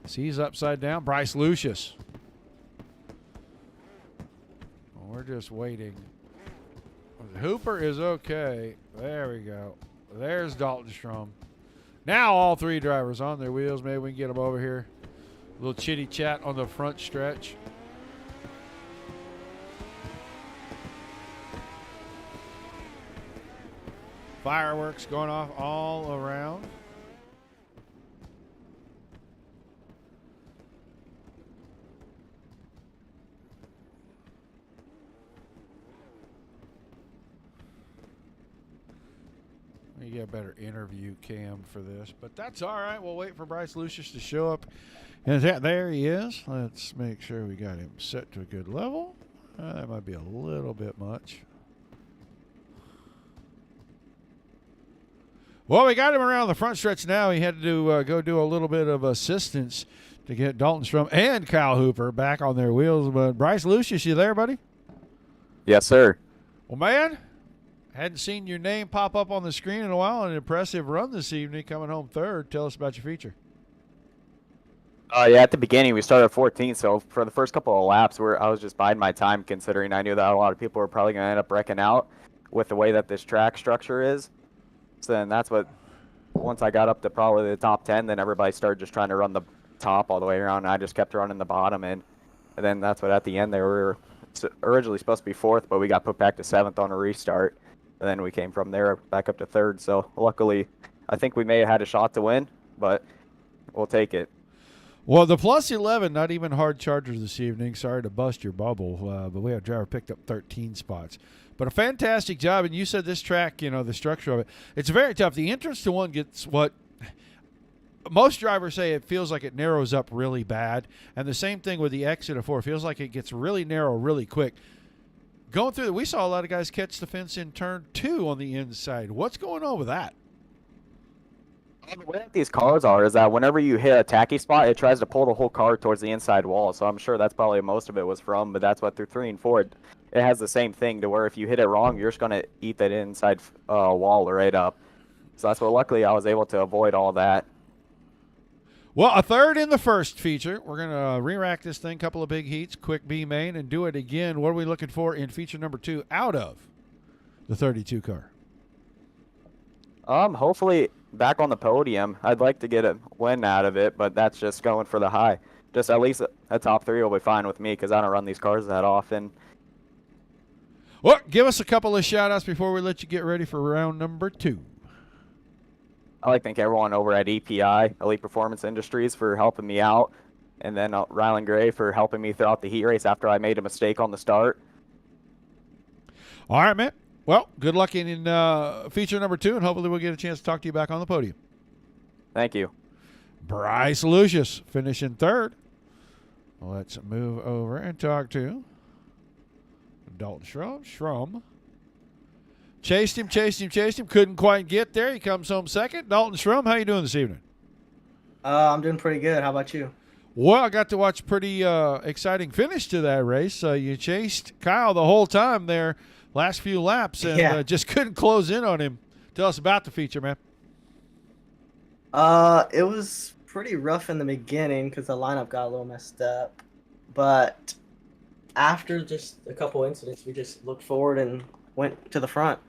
See, he's upside down. Bryce Lucius. We're just waiting. Hooper is okay. There we go. There's Dalton Schrum. Now all 3 drivers on their wheels. Maybe we can get them over here. A little chitty chat on the front stretch. Fireworks going off all around. to get a better interview cam for this, but that's all right. We'll wait for Bryce Lucius to show up. And there he is. Let's make sure we got him set to a good level. That might be a little bit much. Well, we got him around the front stretch now. He had to go do a little bit of assistance to get Dalton Strum and Kyle Hooper back on their wheels. But Bryce Lucius, you there, buddy? Yes, sir. Well, man, hadn't seen your name pop up on the screen in a while. An impressive run this evening, coming home third. Tell us about your feature. Yeah, at the beginning, we started at 14th, so for the first couple of laps, I was just biding my time, considering I knew that a lot of people were probably going to end up wrecking out with the way that this track structure is. So then that's what, once I got up to probably the top 10, then everybody started just trying to run the top all the way around, and I just kept running the bottom, and then that's what at the end they were originally supposed to be 4th, but we got put back to 7th on a restart, and then we came from there back up to 3rd. So luckily, I think we may have had a shot to win, but we'll take it. Well, the plus 11, not even hard chargers this evening. Sorry to bust your bubble, but we had a driver picked up 13 spots. But a fantastic job, and you said this track, the structure of it, it's very tough. The entrance to one gets what most drivers say, it feels like it narrows up really bad, and the same thing with the exit of 4. It feels like it gets really narrow really quick. Going through it, we saw a lot of guys catch the fence in turn 2 on the inside. What's going on with that? The way that these cars are is that whenever you hit a tacky spot, it tries to pull the whole car towards the inside wall. So I'm sure that's probably most of it was from, but that's what through 3 and 4, it has the same thing to where if you hit it wrong, you're just going to eat that inside wall right up. So that's what luckily I was able to avoid all that. Well, a third in the first feature. We're going to re-rack this thing, couple of big heats, quick B main, and do it again. What are we looking for in feature number 2 out of the 32 car? Hopefully back on the podium. I'd like to get a win out of it, but that's just going for the high. Just at least a top 3 will be fine with me because I don't run these cars that often. Well, give us a couple of shout-outs before we let you get ready for round number 2. I'd like to thank everyone over at EPI, Elite Performance Industries, for helping me out, and then Rylan Gray for helping me throughout the heat race after I made a mistake on the start. All right, man. Well, good luck in feature number 2, and hopefully we'll get a chance to talk to you back on the podium. Thank you. Bryce Lucius finishing 3rd. Let's move over and talk to Dalton Schrum. Chased him. Couldn't quite get there. He comes home 2nd. Dalton Schrum, how you doing this evening? I'm doing pretty good. How about you? Well, I got to watch a pretty exciting finish to that race. You chased Kyle the whole time there, last few laps, and just couldn't close in on him. Tell us about the feature, man. It was pretty rough in the beginning because the lineup got a little messed up. But after just a couple incidents, we just looked forward and went to the front.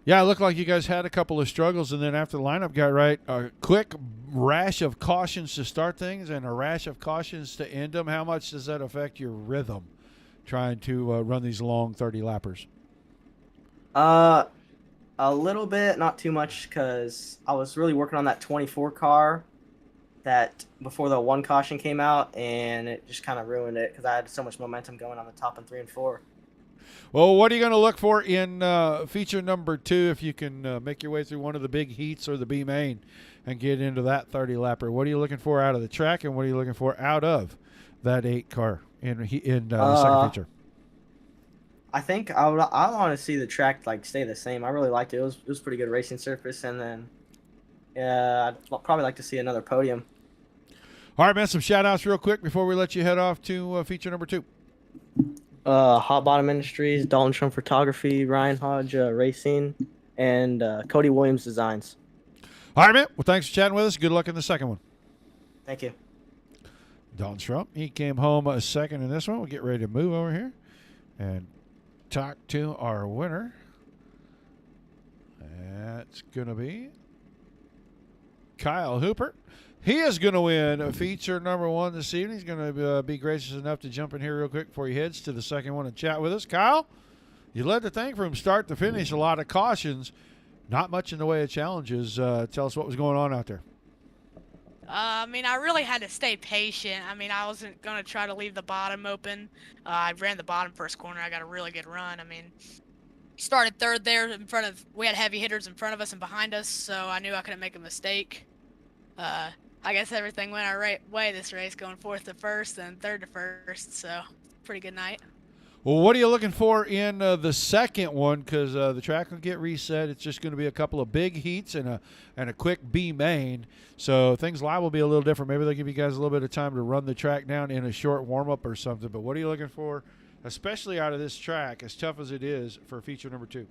Yeah, it looked like you guys had a couple of struggles, and then after the lineup got right, a quick rash of cautions to start things and a rash of cautions to end them. How much does that affect your rhythm trying to run these long 30-lappers? A little bit, not too much, because I was really working on that 24 car that before the 1 caution came out, and it just kind of ruined it because I had so much momentum going on the top in 3 and 4. Well, what are you going to look for in feature number 2 if you can make your way through one of the big heats or the B main and get into that 30-lapper? What are you looking for out of the track, and what are you looking for out of that 8 car in the second feature? I think I want to see the track stay the same. I really liked it. It was pretty good racing surface, and then I'd probably like to see another podium. All right, man. Some shout-outs real quick before we let you head off to feature number 2. Hot Bottom Industries, Dalton Schrum Photography, Ryan Hodge Racing, and Cody Williams Designs. All right, man. Well, thanks for chatting with us. Good luck in the second one. Thank you. Dalton Schrum, he came home a 2nd in this one. We'll get ready to move over here and talk to our winner. That's going to be Kyle Hooper. He is going to win feature number 1 this evening. He's going to be gracious enough to jump in here real quick before he heads to the second one and chat with us. Kyle, you led the thing from start to finish. A lot of cautions, not much in the way of challenges. Tell us what was going on out there. I really had to stay patient. I wasn't going to try to leave the bottom open. I ran the bottom first corner. I got a really good run. started third there in front of. We had heavy hitters in front of us and behind us, so I knew I couldn't make a mistake. I guess everything went our way this race, going fourth to first and third to first. So pretty good night. Well, what are you looking for in the second one? Because the track will get reset. It's just going to be a couple of big heats and a quick B main. So things live will be a little different. Maybe they'll give you guys a little bit of time to run the track down in a short warm-up or something. But what are you looking for, especially out of this track, as tough as it is, for feature number 2?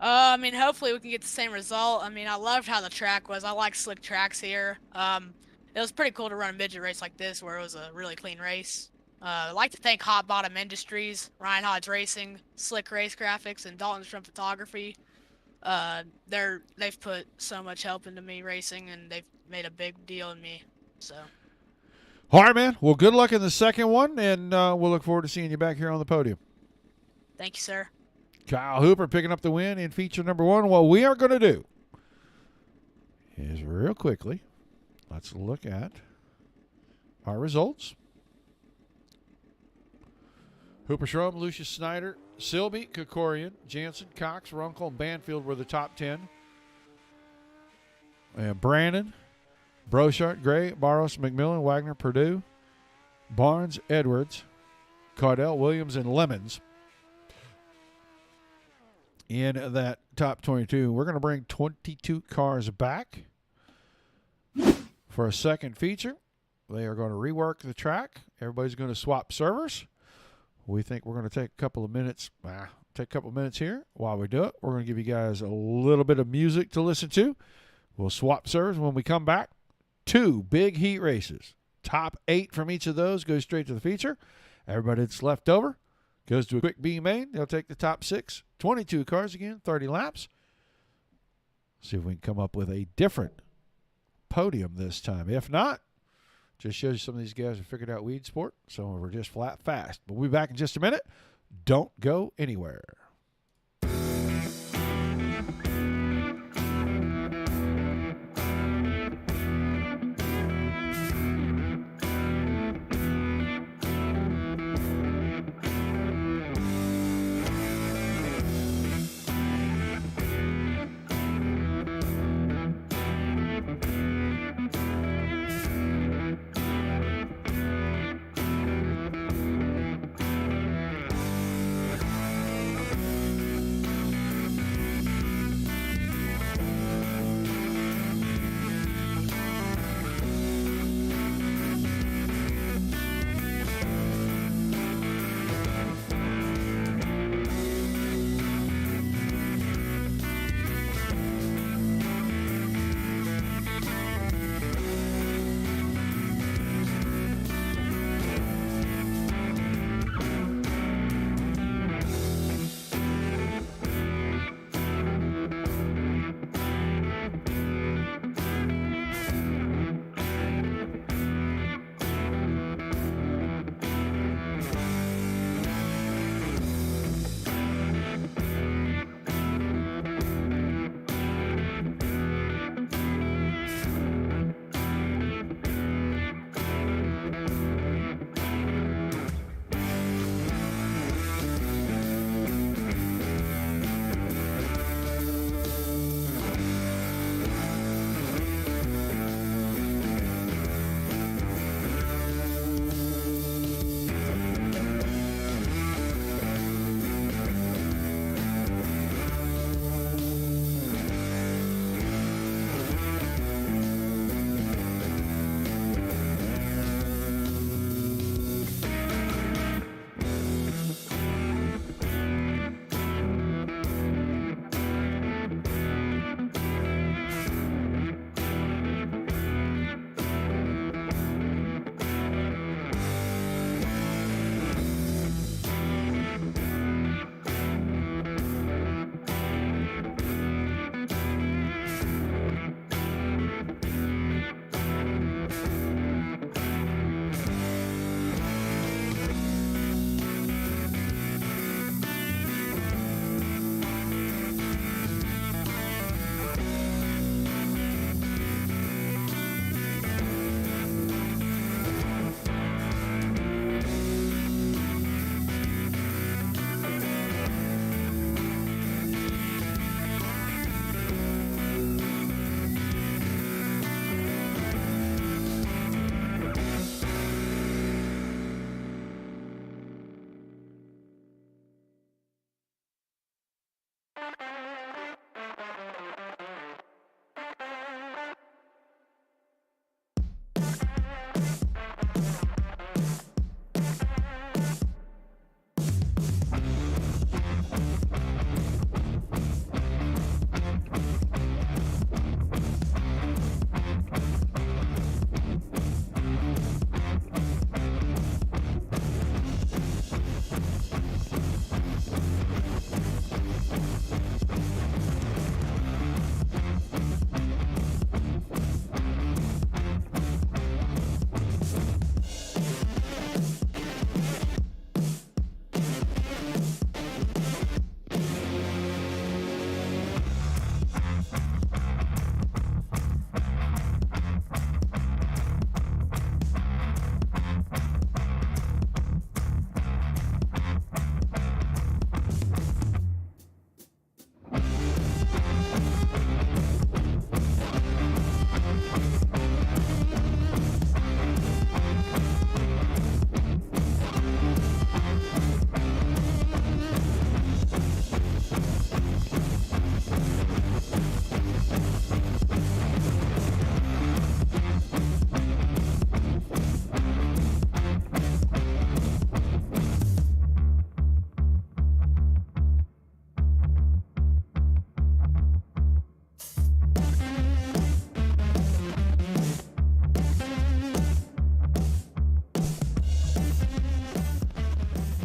I mean, hopefully we can get the same result. I mean, I loved how the track was. I like slick tracks here. It was pretty cool to run a midget race like this where it was a really clean race. I'd like to thank Hot Bottom Industries, Ryan Hodge Racing, Slick Race Graphics, and Dalton's from Photography. They've put so much help into me racing, and they've made a big deal in me. So. All right, man. Well, good luck in the second one, and we'll look forward to seeing you back here on the podium. Thank you, sir. Kyle Hooper picking up the win in feature number 1. What we are going to do is real quickly, let's look at our results. Hooper Schrum, Lucius Snyder, Silby, Kokorian, Jansen, Cox, Runkle, and Banfield were the top 10. And Brandon, Brochart, Gray, Barros, McMillan, Wagner, Purdue, Barnes, Edwards, Caudell, Williams, and Lemons in that top 22. We're going to bring 22 cars back for a second feature. They are going to rework the track. Everybody's going to swap servers. We think we're going to take a couple of minutes. Here while we do it. We're going to give you guys a little bit of music to listen to. We'll swap servers when we come back. 2 big heat races. Top 8 from each of those goes straight to the feature. Everybody that's left over goes to a quick B main. They'll take the top 6. 22 cars again, 30 laps. See if we can come up with a different podium this time. If not, just shows you some of these guys have figured out Weedsport. Some of them are just flat fast. But we'll be back in just a minute. Don't go anywhere.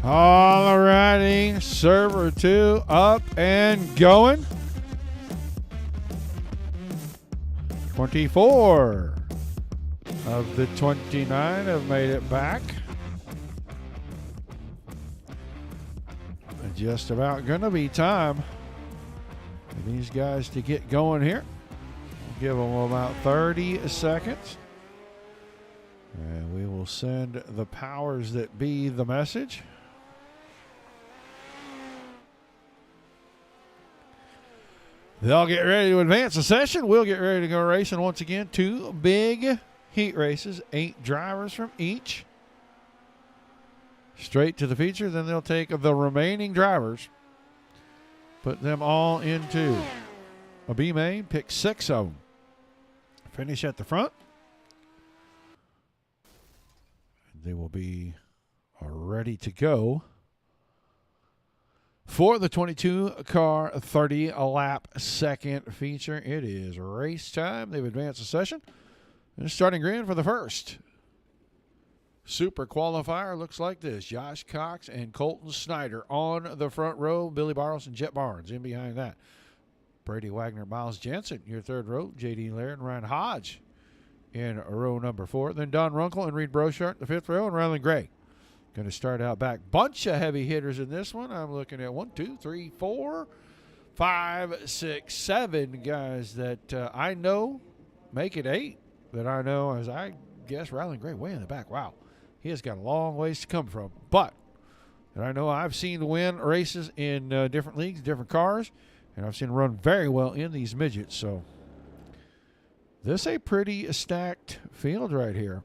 All righty, server 2 up and going. 24 of the 29 have made it back. Just about gonna be time for these guys to get going here. We'll give them about 30 seconds. And we will send the powers that be the message. They'll get ready to advance the session. We'll get ready to go racing once again. 2 big heat races, 8 drivers from each. Straight to the feature. Then they'll take the remaining drivers, put them all into a B main, pick 6 of them. Finish at the front. They will be ready to go for the 22-car 30-lap second feature. It is race time. They've advanced the session. And starting grid for the first super qualifier looks like this. Josh Cox and Colton Snyder on the front row. Billy Barros and Jet Barnes in behind that. Brady Wagner, Miles Jensen, your third row. J.D. Laird and Ryan Hodge in row number 4. Then Don Runkle and Reed Brochart, the 5th row, and Rylan Gray. Going to start out back. Bunch of heavy hitters in this one. I'm looking at 1, 2, 3, 4, 5, 6, 7 guys that I know make it 8 that I know, as I guess Rylan Gray way in the back. Wow. He has got a long ways to come from. But I know I've seen win races in different leagues, different cars, and I've seen run very well in these midgets. So this is a pretty stacked field right here.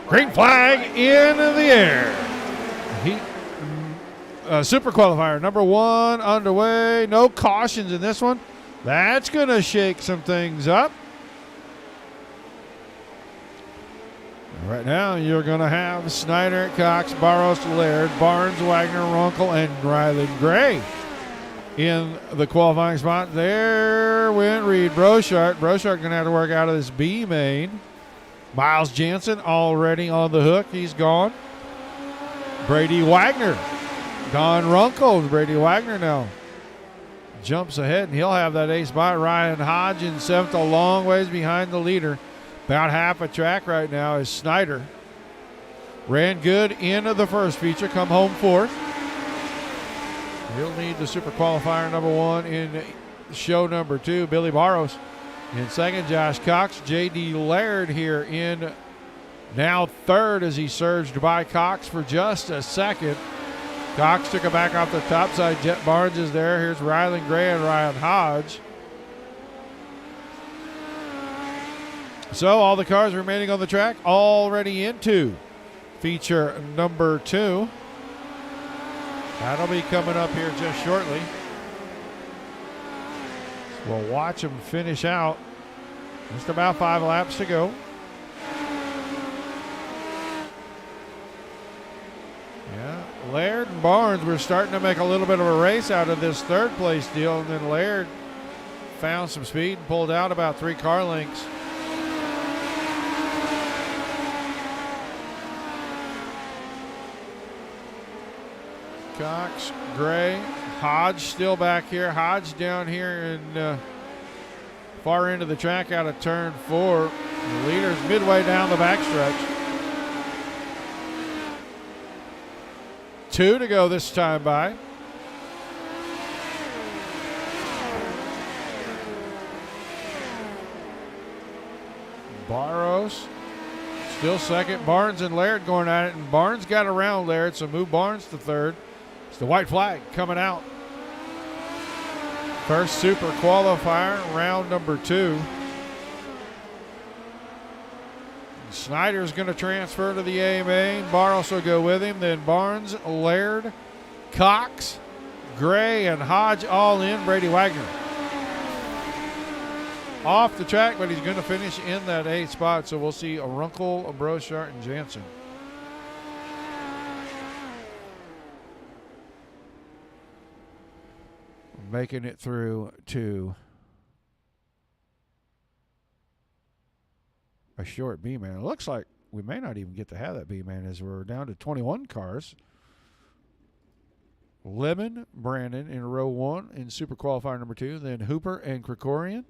Green flag in the air. Super qualifier number 1 underway. No cautions in this one. That's going to shake some things up. Right now, you're going to have Snyder, Cox, Barros, Laird, Barnes, Wagner, Runkle, and Rylan Gray in the qualifying spot. There went Reed Brochart. Brochart going to have to work out of this B main. Miles Jensen already on the hook. He's gone. Brady Wagner. Don Runkle. Brady Wagner now jumps ahead, and he'll have that ace spot. Ryan Hodge in 7th, a long ways behind the leader. About half a track right now is Snyder. Ran good into the first feature. Come home 4th. He'll need the super qualifier number 1 in show number 2. Billy Barros in 2nd, Josh Cox. J.D. Laird here in now 3rd as he surged by Cox for just a second. Cox took it back off the top side. Jet Barnes is there. Here's Rylan Gray and Ryan Hodge. So all the cars remaining on the track already into feature number 2. That'll be coming up here just shortly. We'll watch them finish out. Just about 5 laps to go. Yeah, Laird and Barnes were starting to make a little bit of a race out of this 3rd place deal, and then Laird found some speed and pulled out about 3 car lengths. Cox, Gray, Hodge still back here. Hodge down here in far end of the track out of turn 4. The leader's midway down the backstretch. 2 to go this time by. Barros still 2nd. Barnes and Laird going at it, and Barnes got around Laird, so move Barnes to 3rd. It's the white flag coming out. First super qualifier, round number 2. Snyder's going to transfer to the A main. Barros will go with him. Then Barnes, Laird, Cox, Gray, and Hodge all in. Brady Wagner off the track, but he's going to finish in that 8th spot. So we'll see Runkle, Brochart, and Jansen. Making it through to a short B-man. It looks like we may not even get to have that B-man as we're down to 21 cars. Lemon, Brandon in row 1 in super qualifier number 2. Then Hooper and Krikorian,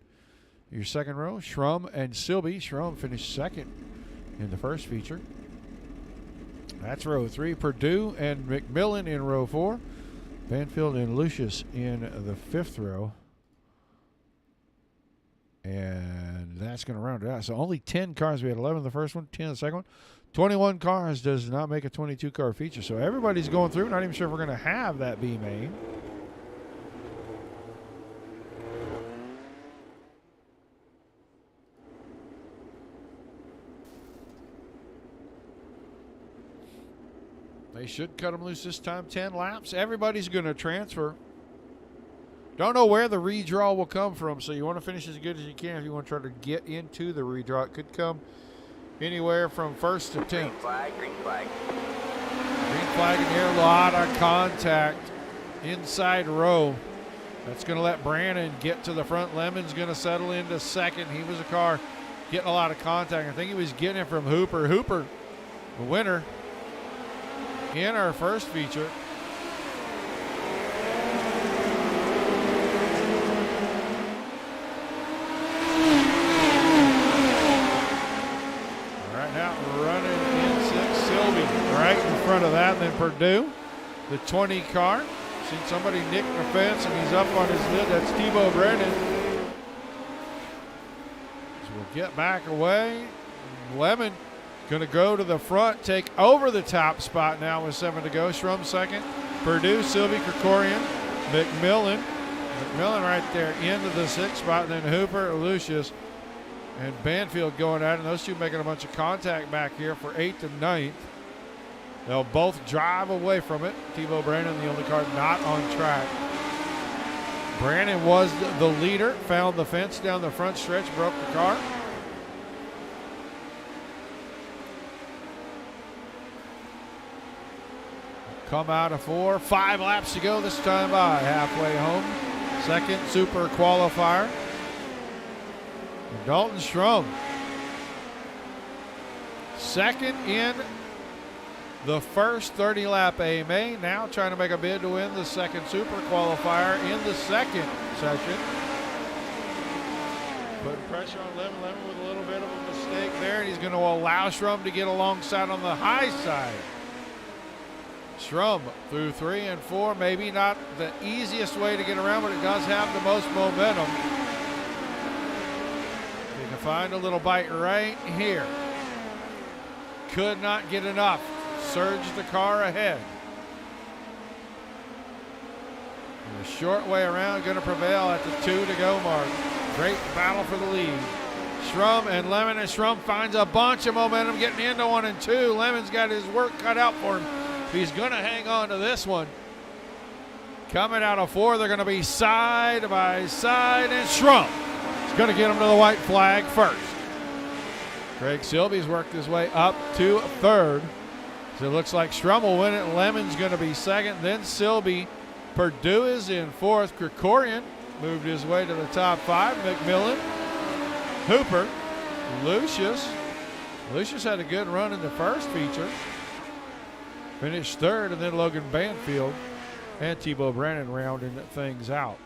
your second row. Schrum and Silby. Schrum finished second in the first feature. That's row 3. Purdue and McMillan in row 4. Banfield and Lucius in the 5th row. And that's going to round it out. So only 10 cars. We had 11 in the first one, 10 in the second one. 21 cars does not make a 22-car feature. So everybody's going through. Not even sure if we're going to have that B main. They should cut them loose this time. 10 laps. Everybody's going to transfer. Don't know where the redraw will come from, so you want to finish as good as you can if you want to try to get into the redraw. It could come anywhere from 1st to 10th. Green flag, green flag. Green flag in here. A lot of contact inside row. That's going to let Brandon get to the front. Lemon's going to settle into second. He was a car getting a lot of contact. I think he was getting it from Hooper. Hooper, the winner in our first feature. Right now, running in 6, Silby right in front of that. And then Purdue, the 20 car. Seen somebody nick the fence and he's up on his lid. That's Tebow Brennan. So we'll get back away. Lemon going to go to the front, take over the top spot now with 7 to go. Schrum second. Purdue, Silby, Krikorian, McMillan. McMillan right there into the 6th spot. And then Hooper, Lucius, and Banfield going at it. And those two making a bunch of contact back here for 8th and 9th. They'll both drive away from it. Tebow Brandon, the only car not on track. Brandon was the leader, found the fence down the front stretch, broke the car. Come out of 4, 5 laps to go this time by, halfway home. Second super qualifier. And Dalton Schrum, second in the first 30-lap AMA, now trying to make a bid to win the second super qualifier in the second session. Putting pressure on Lemon. Lemon with a little bit of a mistake there, and he's going to allow Schrum to get alongside on the high side. Schrum through 3 and 4, maybe not the easiest way to get around, but it does have the most momentum. You can find a little bite right here. Could not get enough. Surged the car ahead. And the short way around going to prevail at the 2 to go mark. Great battle for the lead. Schrum and Lemon, and Schrum finds a bunch of momentum getting into 1 and 2. Lemon's got his work cut out for him. He's going to hang on to this one. Coming out of 4, they're going to be side by side, and Schrum is going to get him to the white flag first. Craig Silby's worked his way up to 3rd. So it looks like Schrum will win it. Lemon's going to be 2nd, then Silby. Purdue is in 4th. Krikorian moved his way to the top 5. McMillan, Hooper, Lucius. Lucius had a good run in the first feature. Finished 3rd, and then Logan Banfield and Tebow Brandon rounding things out.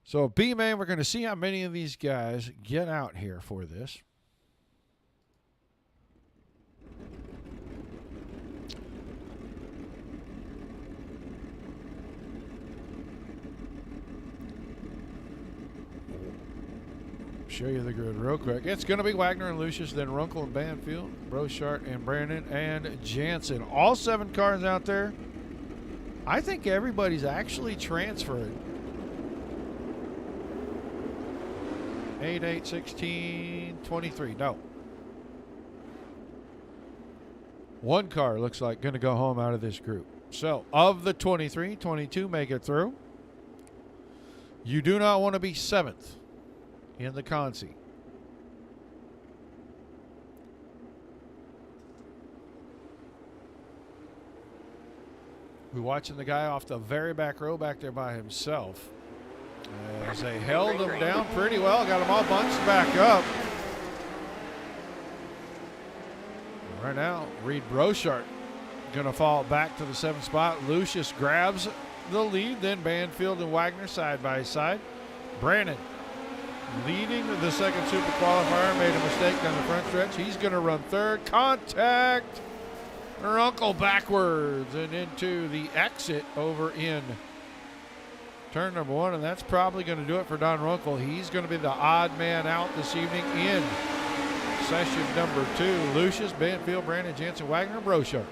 So B-Man, we're going to see how many of these guys get out here for this. Show you the grid real quick. It's going to be Wagner and Lucius, then Runkle and Banfield, Brochart and Brandon and Jansen. All 7 cars out there. I think everybody's actually transferred. 8, 8, 16, 23. No. One car looks like going to go home out of this group. So, of the 23, 22 make it through. You do not want to be 7th in the consi. We're watching the guy off the very back row back there by himself. As they held him down pretty well, got them all bunched back up. Right now, Reed Brochart going to fall back to the 7th spot. Lucius grabs the lead, then Banfield and Wagner side by side. Brandon leading the second super qualifier, made a mistake down the front stretch. He's going to run 3rd. Contact. Runkle backwards and into the exit over in turn number 1, and that's probably going to do it for Don Runkle. He's going to be the odd man out this evening in session number 2. Lucius, Banfield, Brandon, Jansen, Wagner, Brochart.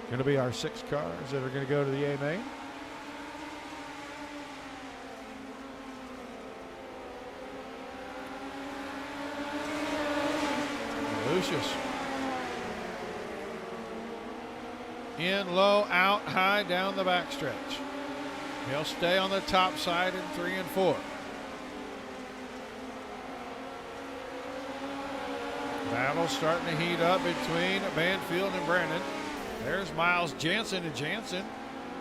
Going to be our 6 cars that are going to go to the A main. Lucius. In low, out high, down the backstretch. He'll stay on the top side in 3 and 4. Battle starting to heat up between Banfield and Brandon. There's Miles Jansen, and Jansen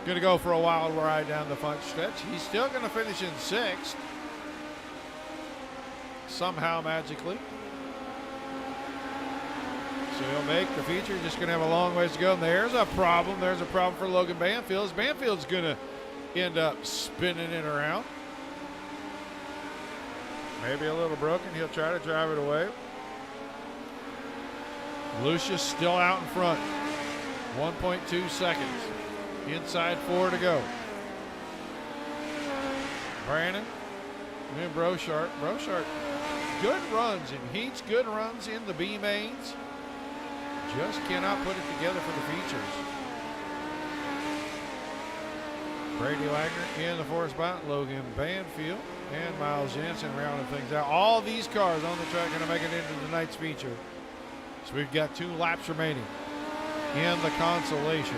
going to go for a wild ride down the front stretch. He's still going to finish in 6th. Somehow, magically. So he'll make the feature. Just going to have a long ways to go. And there's a problem. There's a problem for Logan Banfield. Banfield's going to end up spinning it around. Maybe a little broken. He'll try to drive it away. Lucius still out in front. 1.2 seconds. Inside 4 to go. Brandon and Brochart. Brochart, good runs in heats, good runs in the B mains. Just cannot put it together for the features. Brady Wagner in the 4th spot. Logan Banfield and Miles Jansen rounding things out. All these cars on the track going to make it into tonight's feature. So we've got 2 laps remaining in the consolation.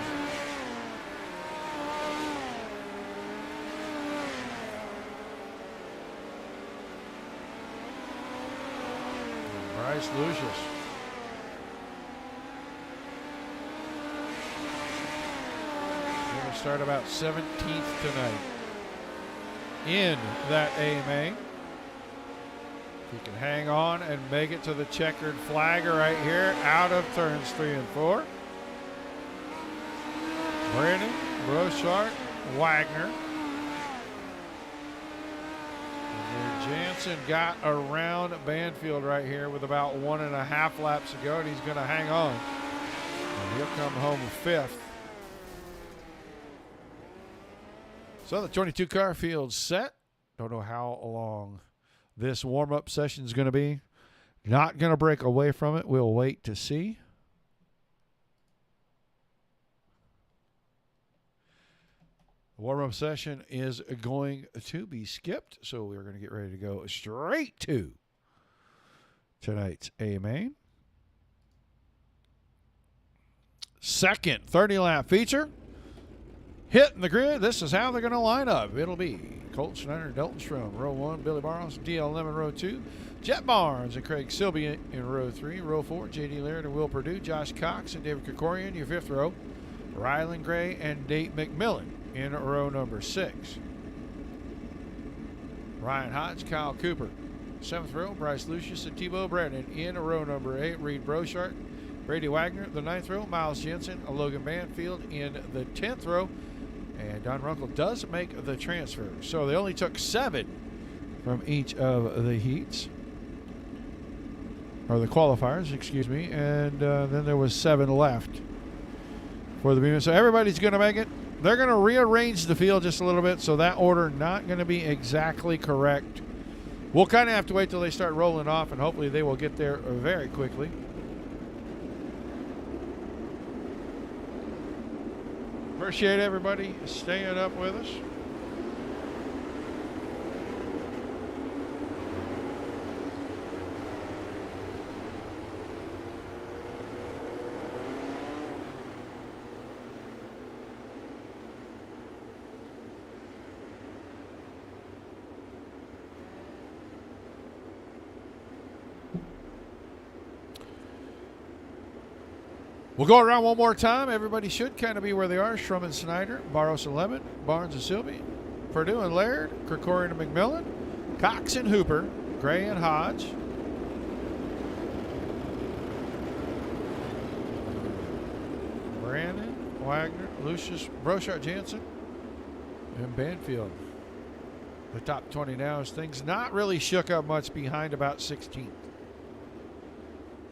Bryce Lucius. Going to start about 17th tonight in that A main. If he can hang on and make it to the checkered flag right here out of turns 3 and 4. Brandon, Brochart, Wagner. Jansen got around Banfield right here with about 1.5 laps to go, and he's going to hang on. And he'll come home 5th. So the 22 car field's set. Don't know how long this warm-up session is going to be. Not going to break away from it. We'll wait to see. The warm-up session is going to be skipped, so we're going to get ready to go straight to tonight's A main. Second 30-lap feature. Hitting the grid. This is how they're going to line up. It'll be Colt Schneider, Dalton Strom, row 1, Billy Barros, DL Lemon, row 2, Jet Barnes and Craig Sylvia in row 3, row 4, J.D. Laird and Will Perdue, Josh Cox and David Krikorian, your 5th row, Rylan Gray and Dave McMillan in row number 6. Ryan Hodge, Kyle Cooper. 7th row, Bryce Lucius and Tebow Brandon in row number 8. Reed Brochart, Brady Wagner. The 9th row, Miles Jensen, Logan Banfield in the 10th row. And Don Runkle does make the transfer. So they only took 7 from each of the heats. Or the qualifiers, excuse me. And then there was 7 left for the Beamer. So everybody's going to make it. They're going to rearrange the field just a little bit, so that order not going to be exactly correct. We'll kind of have to wait till they start rolling off, and hopefully they will get there very quickly. Appreciate everybody staying up with us. We'll go around one more time. Everybody should kind of be where they are. Shrum and Snyder, Barros and Lemon, Barnes and Sylvie, Purdue and Laird, Krikorian and McMillan, Cox and Hooper, Gray and Hodge. Brandon, Wagner, Lucius, Brochard Jansen, and Banfield. The top 20 now as things not really shook up much behind about 16th.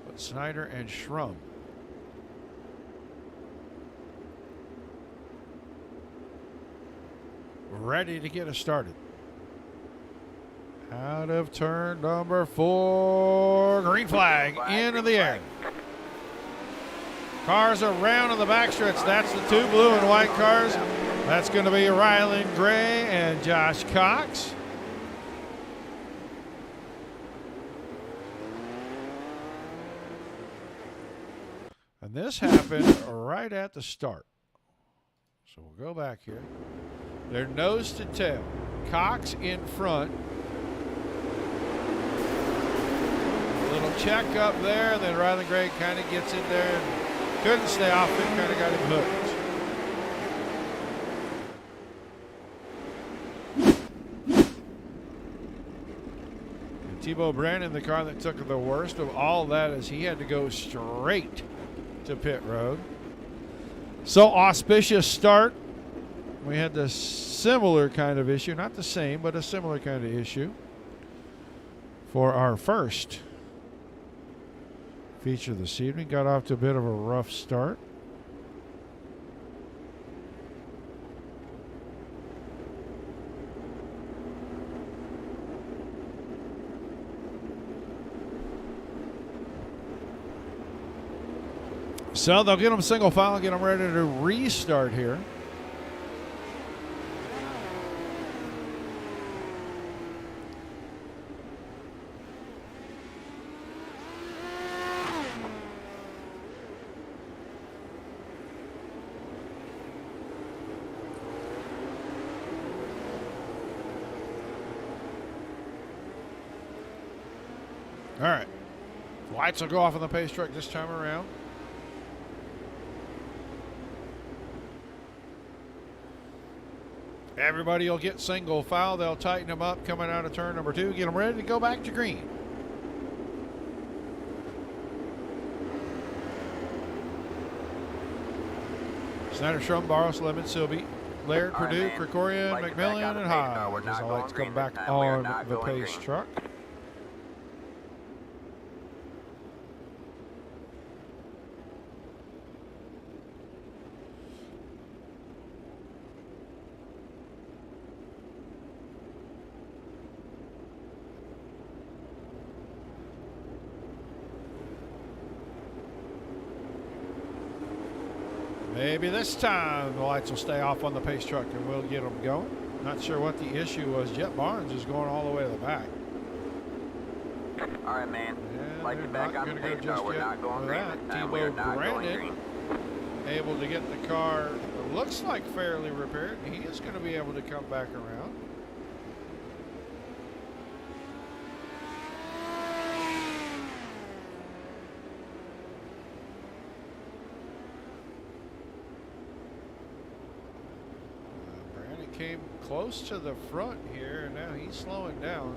But Snyder and Shrum. Ready to get us started. Out of turn number 4. Green flag into the air. Cars around on the backstretch. That's the 2 blue and white cars. That's going to be Rylan Gray and Josh Cox. And this happened right at the start. So we'll go back here. They're nose to tail. Cox in front. A little check up there. Then Rylan Gray kind of gets in there and couldn't stay off it. Kind of got him hooked. And Tebow Brandon, the car that took the worst of all that, as he had to go straight to pit road. So auspicious start. We had the similar kind of issue, not the same, but a similar kind of issue for our first feature this evening. Got off to a bit of a rough start. So they'll get them single file, get them ready to restart here. All right. Lights will go off on the pace truck this time around. Everybody will get single file. They'll tighten them up coming out of turn number 2. Get them ready to go back to green. Snyder, Shrum, Barros, Lemon, Silby, Laird, All right, Purdue, man. Krikorian, Like to back McMillan, out the and pace car. We're Hodge. not As the going lights green come back this time. We are on not the going pace green. truck. Maybe this time the lights will stay off on the pace truck and we'll get them going. Not sure what the issue was. Jet Barnes is going all the way to the back. All right, man. Yeah, Like to they're back not on the gonna go pace car. just We're yet not going for green that. this time. We are Tebow not going Brandon green. able to get the car, looks like fairly repaired. He is going to be able to come back around. Brandon came close to the front here, and now he's slowing down.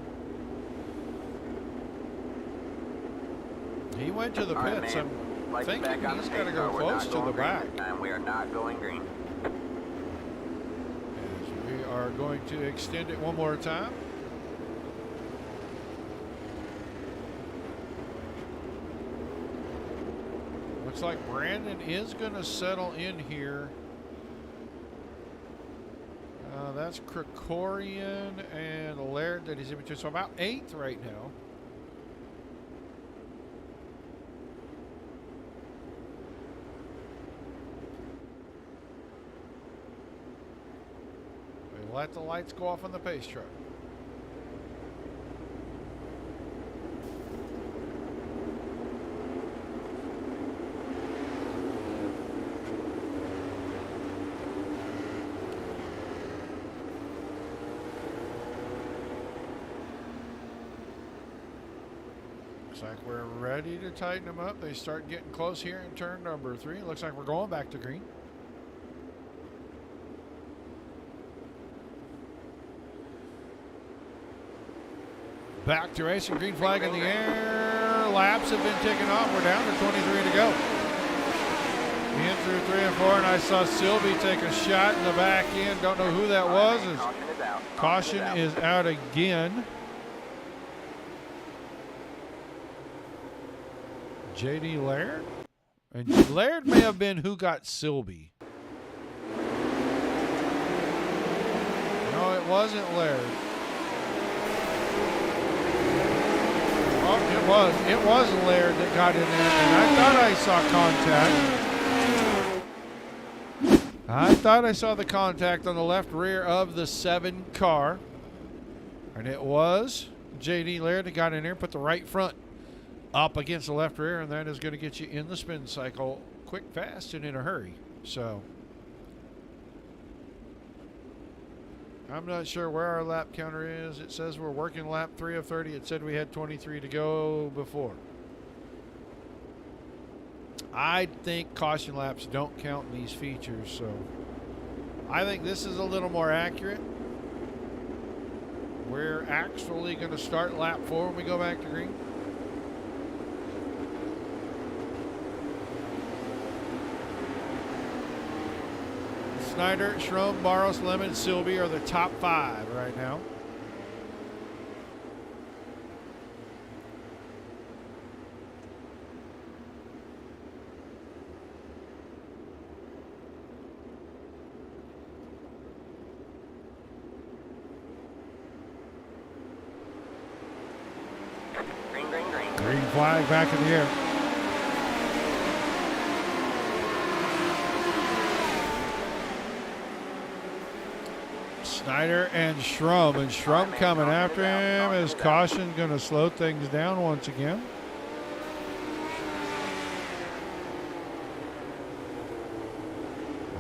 He went to the All right, pits. man. I'm Like to thinking back on he's the got to pace go car. We're close not to the going green back. this time. We are not going green. As we are going to extend it one more time. Looks like Brandon is going to settle in here. That's Krikorian and Laird that he's in between. So about 8th right now. We let the lights go off on the pace truck. Looks like we're ready to tighten them up. They start getting close here in turn number 3. Looks like we're going back to green. Back to racing. Green flag in the air. Laps have been ticking off. We're down to 23 to go. In through 3 and 4, and I saw Sylvie take a shot in the back end. Don't know who that was. Caution is out. Caution is out again. J.D. Laird? And Laird may have been who got Sylvie. No, it wasn't Laird. Oh, it was. It was Laird that got in there, and I thought I saw contact. I thought I saw the contact on the left rear of the 7 car. And it was J.D. Laird that got in there, put the right front up against the left rear, and that is going to get you in the spin cycle quick, fast, and in a hurry. So I'm not sure where our lap counter is. It says we're working lap 3 of 30. It said we had 23 to go before. I think caution laps don't count in these features, so I think this is a little more accurate. We're actually going to start lap 4 when we go back to green. Snyder, Schrum, Barros, Lemon, Sylvie are the top 5 right now. Green, green, green. Green flag back in the air. Snyder and Schrum coming after him. Is caution going to slow things down once again?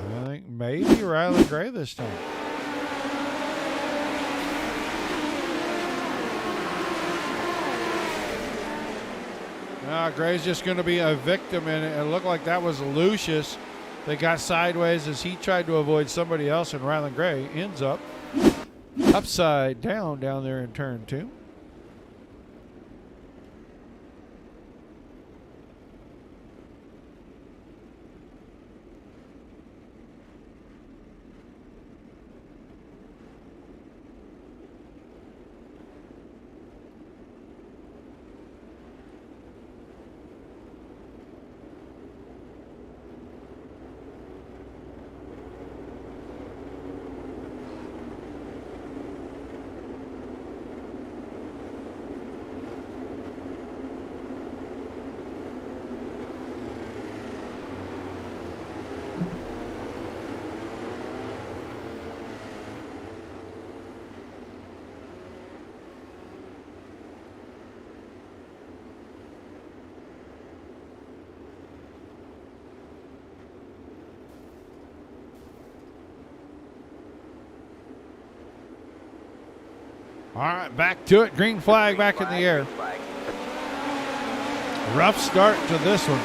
I think maybe Riley Gray this time. Now Gray's just going to be a victim, and it looked like that was Lucius that got sideways as he tried to avoid somebody else, and Rylan Gray ends up upside down there in turn 2. All right, back to it. Green flag back in the air. Green flag. Rough start to this one.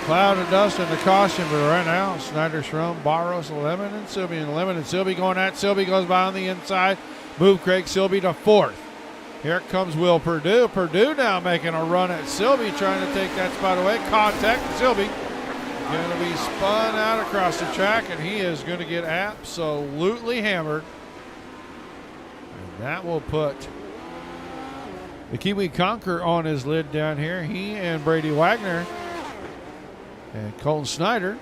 Cloud of dust and the caution, but right now, Snyder, Schrum, Barros, Lemon, and Sylvie. And Lemon and Sylvie going at Sylvie, goes by on the inside. Move Craig Sylvie to 4th. Here comes Will Purdue. Purdue now making a run at Sylvie, trying to take that spot away. Contact. Sylvie going to be spun out across the track, and he is going to get absolutely hammered. And that will put the Kiwi Conquer on his lid down here. He and Brady Wagner and Colton Snyder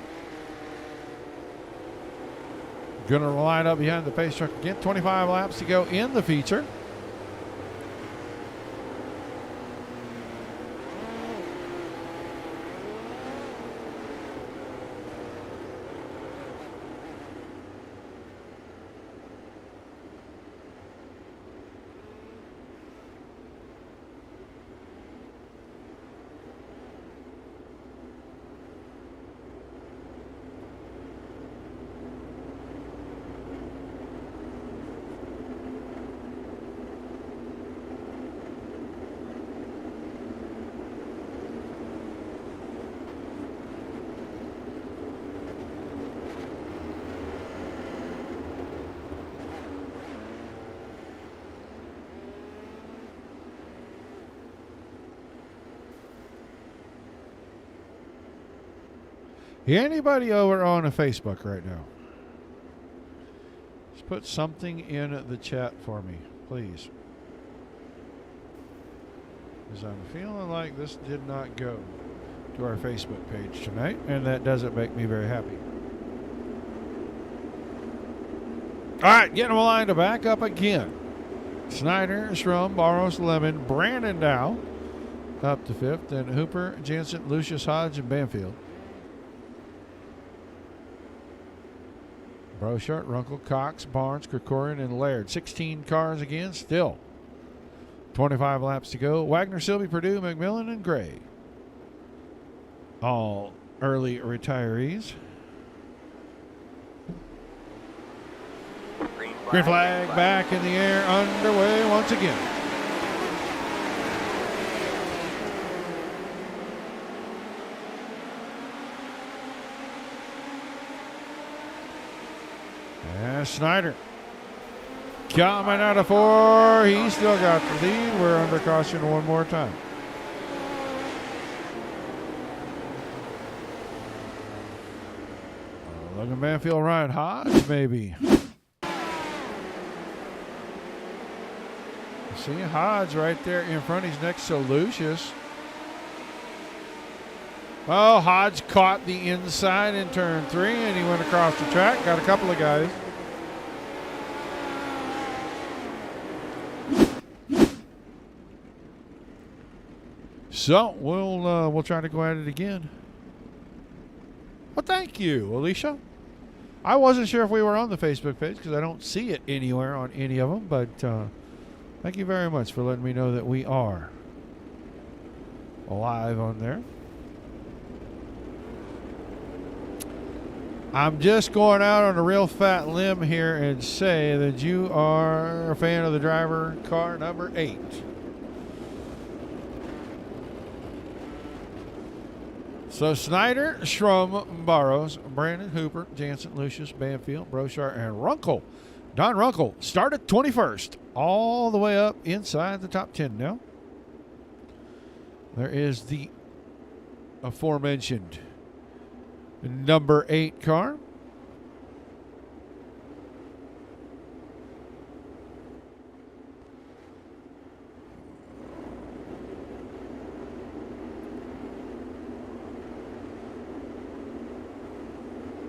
going to line up behind the pace truck again. 25 laps to go in the feature. Anybody over on a Facebook right now? Just put something in the chat for me, please. Because I'm feeling like this did not go to our Facebook page tonight, and that doesn't make me very happy. All right, getting them lined to back up again. Snyder, Schrum, Barros, Lemon, Brandon Dow up to 5th, then Hooper, Jansen, Lucius, Hodge, and Banfield. Brochart, Runkle, Cox, Barnes, Krikorian, and Laird. 16 cars again, still 25 laps to go. Wagner, Silby, Purdue, McMillan, and Gray. All early retirees. Green flag back in the air, underway once again. And Snyder coming out of 4. He still got the lead. We're under caution one more time. Logan Banfield, Ryan Hodge, maybe. See Hodge right there in front. He's next to Lucius. Oh, Hodge caught the inside in turn 3, and he went across the track. Got a couple of guys. So we'll try to go at it again. Well, thank you, Alicia. I wasn't sure if we were on the Facebook page because I don't see it anywhere on any of them, but thank you very much for letting me know that we are live on there. I'm just going out on a real fat limb here and say that you are a fan of the driver car number 8. So Snyder, Schrum, Barros, Brandon, Hooper, Jansen, Lucius, Banfield, Brochart, and Runkle. Don Runkle started 21st, all the way up inside the top 10 now. There is the aforementioned number 8 car.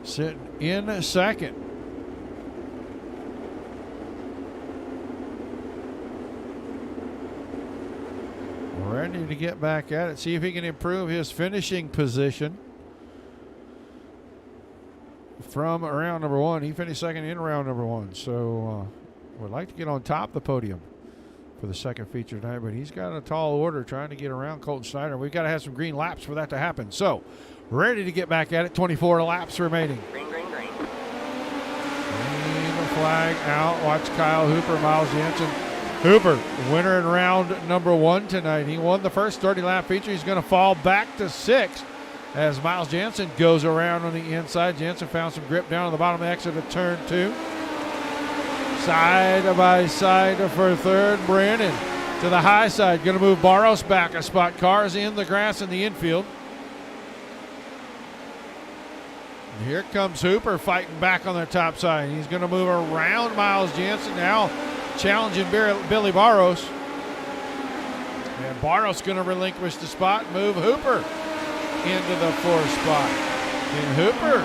Sitting in second. Ready to get back at it. See if he can improve his finishing position from round number 1. He finished second in round number 1. So would like to get on top of the podium for the second feature tonight, but he's got a tall order trying to get around Colton Snyder. We've got to have some green laps for that to happen. So ready to get back at it. 24 laps remaining. Green, green, green. Green flag out. Watch Kyle Hooper, Miles Jansen. Hooper, winner in round number 1 tonight. He won the first 30-lap feature. He's going to fall back to 6th as Miles Jansen goes around on the inside. Jansen found some grip down on the bottom exit of turn 2. Side by side for third. Brandon to the high side. Going to move Barros back a spot. Cars in the grass in the infield. And here comes Hooper fighting back on the top side. He's going to move around Miles Jansen now, challenging Billy Barros. And Barros going to relinquish the spot, move Hooper into the 4th spot. Can Hooper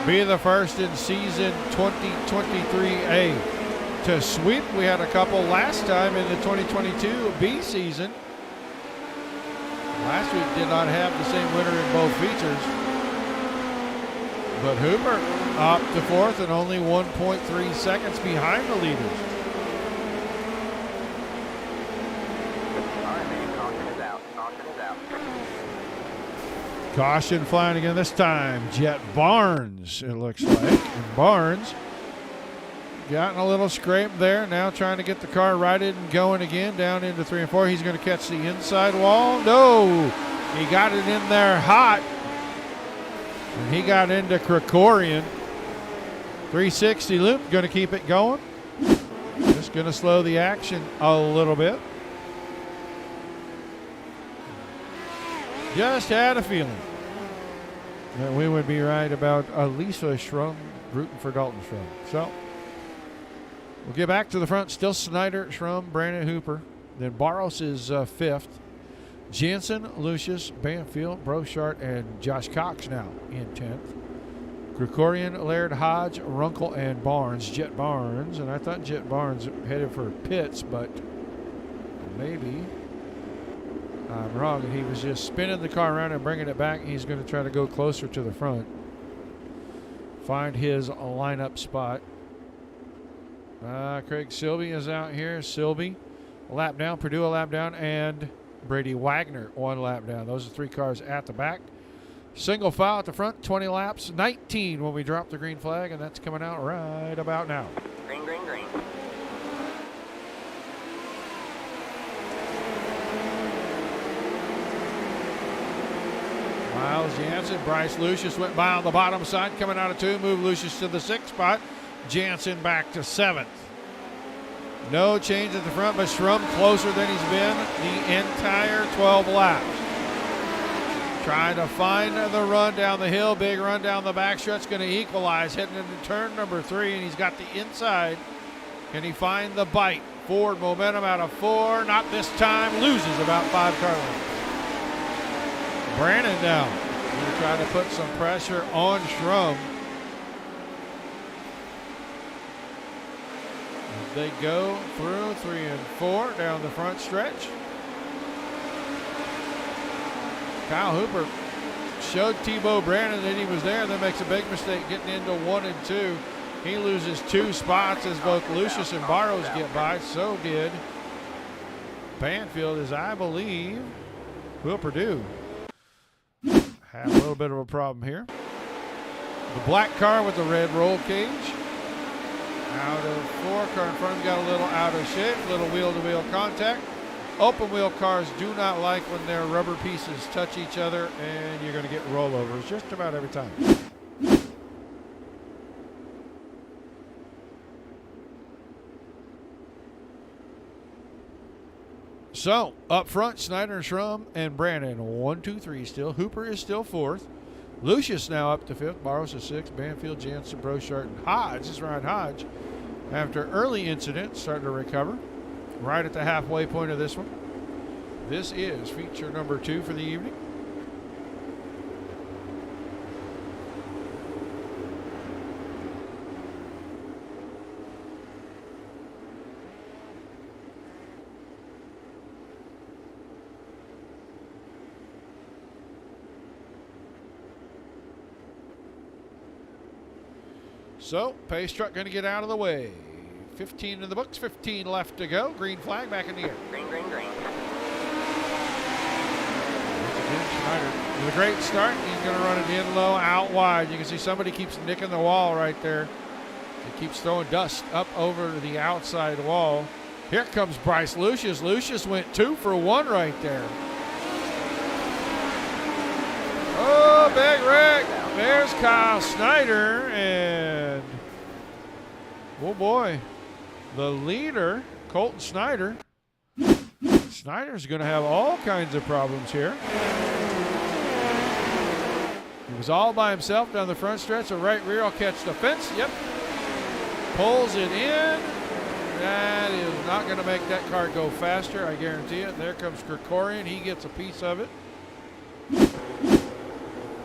be the first in season 2023A to sweep? We had a couple last time in the 2022 B season. Last week did not have the same winner in both features. But Hooper up to 4th and only 1.3 seconds behind the leaders. All right, man. Caution is out. Caution is out. Caution flying again this time. Jet Barnes, it looks like. And Barnes gotten a little scrape there. Now trying to get the car righted and going again down into 3 and 4. He's going to catch the inside wall. No, he got it in there hot. And he got into Krikorian. 360 loop, going to keep it going. Just going to slow the action a little bit. Just had a feeling. And we would be right about Lisa Schrum rooting for Dalton Schrum. So we'll get back to the front. Still Snyder, Schrum, Brandon Hooper. Then Barros is fifth. Jansen, Lucius, Banfield, Brochart, and Josh Cox now in 10th. Gregorian, Laird, Hodge, Runkle, and Barnes. Jet Barnes, and I thought Jet Barnes headed for pits, but maybe I'm wrong. He was just spinning the car around and bringing it back. He's going to try to go closer to the front. Find his lineup spot. Craig Silby is out here. Silby, a lap down. Purdue, a lap down. And Brady Wagner, 1 lap down. Those are 3 cars at the back. Single file at the front, 20 laps. 19 when we drop the green flag, and that's coming out right about now. Green, green, green. Miles Jansen, Bryce Lucius went by on the bottom side, coming out of 2, moved Lucius to the 6th spot. Jansen back to 7th. No change at the front, but Schrum closer than he's been the entire 12 laps. Trying to find the run down the hill, big run down the backstretch, going to equalize, heading into turn number 3, and he's got the inside. Can he find the bite? Forward momentum out of 4, not this time, loses about 5 car lengths. Brandon now, going to try to put some pressure on Schrum. They go through 3 and 4 down the front stretch. Kyle Hooper showed Tebow Brandon that he was there, then makes a big mistake getting into 1 and 2. He loses 2 spots as both Lucius and Barrows get by. So did Banfield, as I believe will Purdue have a little bit of a problem here. The black car with the red roll cage. Out of 4, car in front of him got a little out of shape, little wheel-to-wheel contact. Open wheel cars do not like when their rubber pieces touch each other, and you're going to get rollovers just about every time. So, up front, Snyder, Schrum, and Brandon. 1, 2, 3 still. Hooper is still 4th. Lucius now up to 5th. Barros is 6th. Banfield, Jansen, Brochart, and Hodge. This is Ryan Hodge. After early incident, starting to recover. Right at the halfway point of this one. This is feature number 2 for the evening. So, pace truck going to get out of the way. 15 in the books, 15 left to go. Green flag back in the air. Green, green, green. Schneider with a great start. He's going to run it in low, out wide. You can see somebody keeps nicking the wall right there. It keeps throwing dust up over the outside wall. Here comes Bryce Lucius. Lucius went 2 for 1 right there. Oh, big wreck. There's Kyle Snyder, and oh boy, the leader, Colton Snyder. Snyder's going to have all kinds of problems here. He was all by himself down the front stretch. The right rear will catch the fence. Yep. Pulls it in. That is not going to make that car go faster, I guarantee it. There comes Krikorian. He gets a piece of it.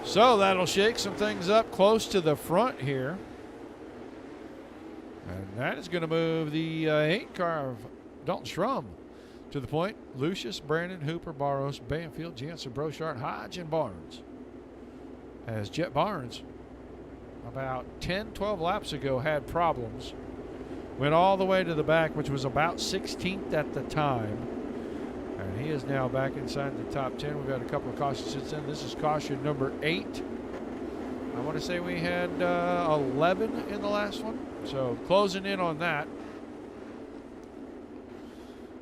So that'll shake some things up close to the front here. And that is going to move the 8 car of Dalton Schrum to the point. Lucius, Brandon, Hooper, Barros, Banfield, Jansen, Brochart, Hodge, and Barnes. As Jet Barnes, about 10, 12 laps ago, had problems. Went all the way to the back, which was about 16th at the time. And he is now back inside the top 10. We've had a couple of cautions since then. This is caution number 8. I want to say we had 11 in the last one. So closing in on that.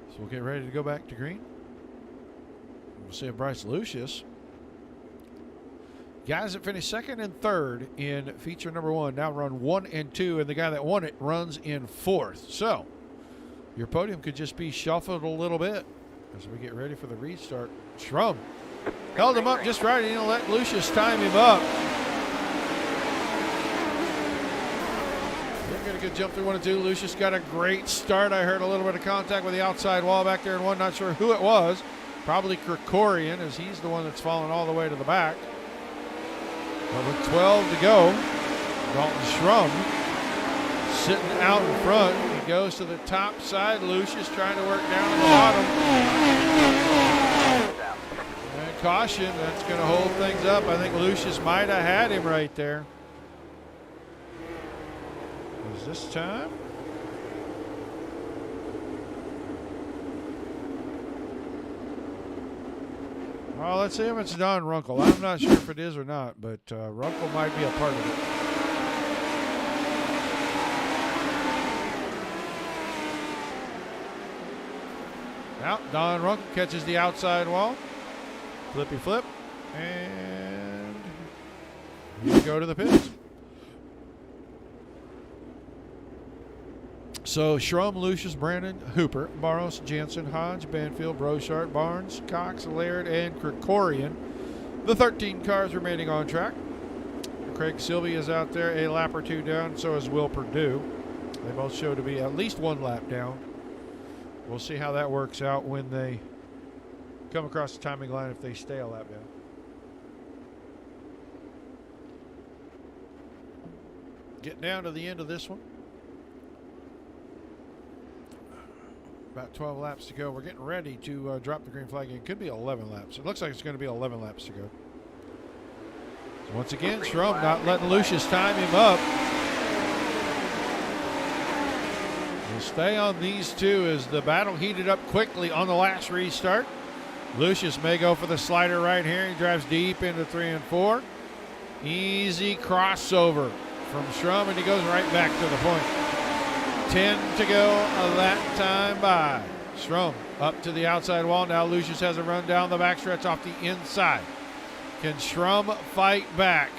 So we'll get ready to go back to green. We'll see if Bryce Lucius. Guys that finished 2nd and 3rd in feature number 1 now run 1 and 2, and the guy that won it runs in 4th. So your podium could just be shuffled a little bit as we get ready for the restart. Schrum held him up just right. He didn't let Lucius time him up. Got a good jump through 1 and 2. Lucius got a great start. I heard a little bit of contact with the outside wall back there in 1. Not sure who it was. Probably Krikorian, as he's the one that's fallen all the way to the back. But with 12 to go, Dalton Schrum sitting out in front. He goes to the top side. Lucius trying to work down to the bottom. And caution, that's going to hold things up. I think Lucius might have had him right there. Is this time? Well, let's see if it's Don Runkle. I'm not sure if it is or not, but Runkle might be a part of it. Now, Don Runkle catches the outside wall. Flippy flip. And you go to the pits. So Schrum, Lucius, Brandon, Hooper, Barros, Jansen, Hodge, Banfield, Brochart, Barnes, Cox, Laird, and Krikorian. The 13 cars remaining on track. Craig Silvey is out there a lap or 2 down, so is Will Perdue. They both show to be at least 1 lap down. We'll see how that works out when they come across the timing line, if they stay a lap down. Getting down to the end of this one. About 12 laps to go. We're getting ready to drop the green flag. It could be 11 laps. It looks like it's going to be 11 laps to go. So once again, Schrum not letting Lucius time him up. We'll stay on these two as the battle heated up quickly on the last restart. Lucius may go for the slider right here. He drives deep into 3 and 4. Easy crossover from Schrum, and he goes right back to the point. 10 to go, a lap time by. Schrum up to the outside wall. Now Lucius has a run down the backstretch off the inside. Can Schrum fight back?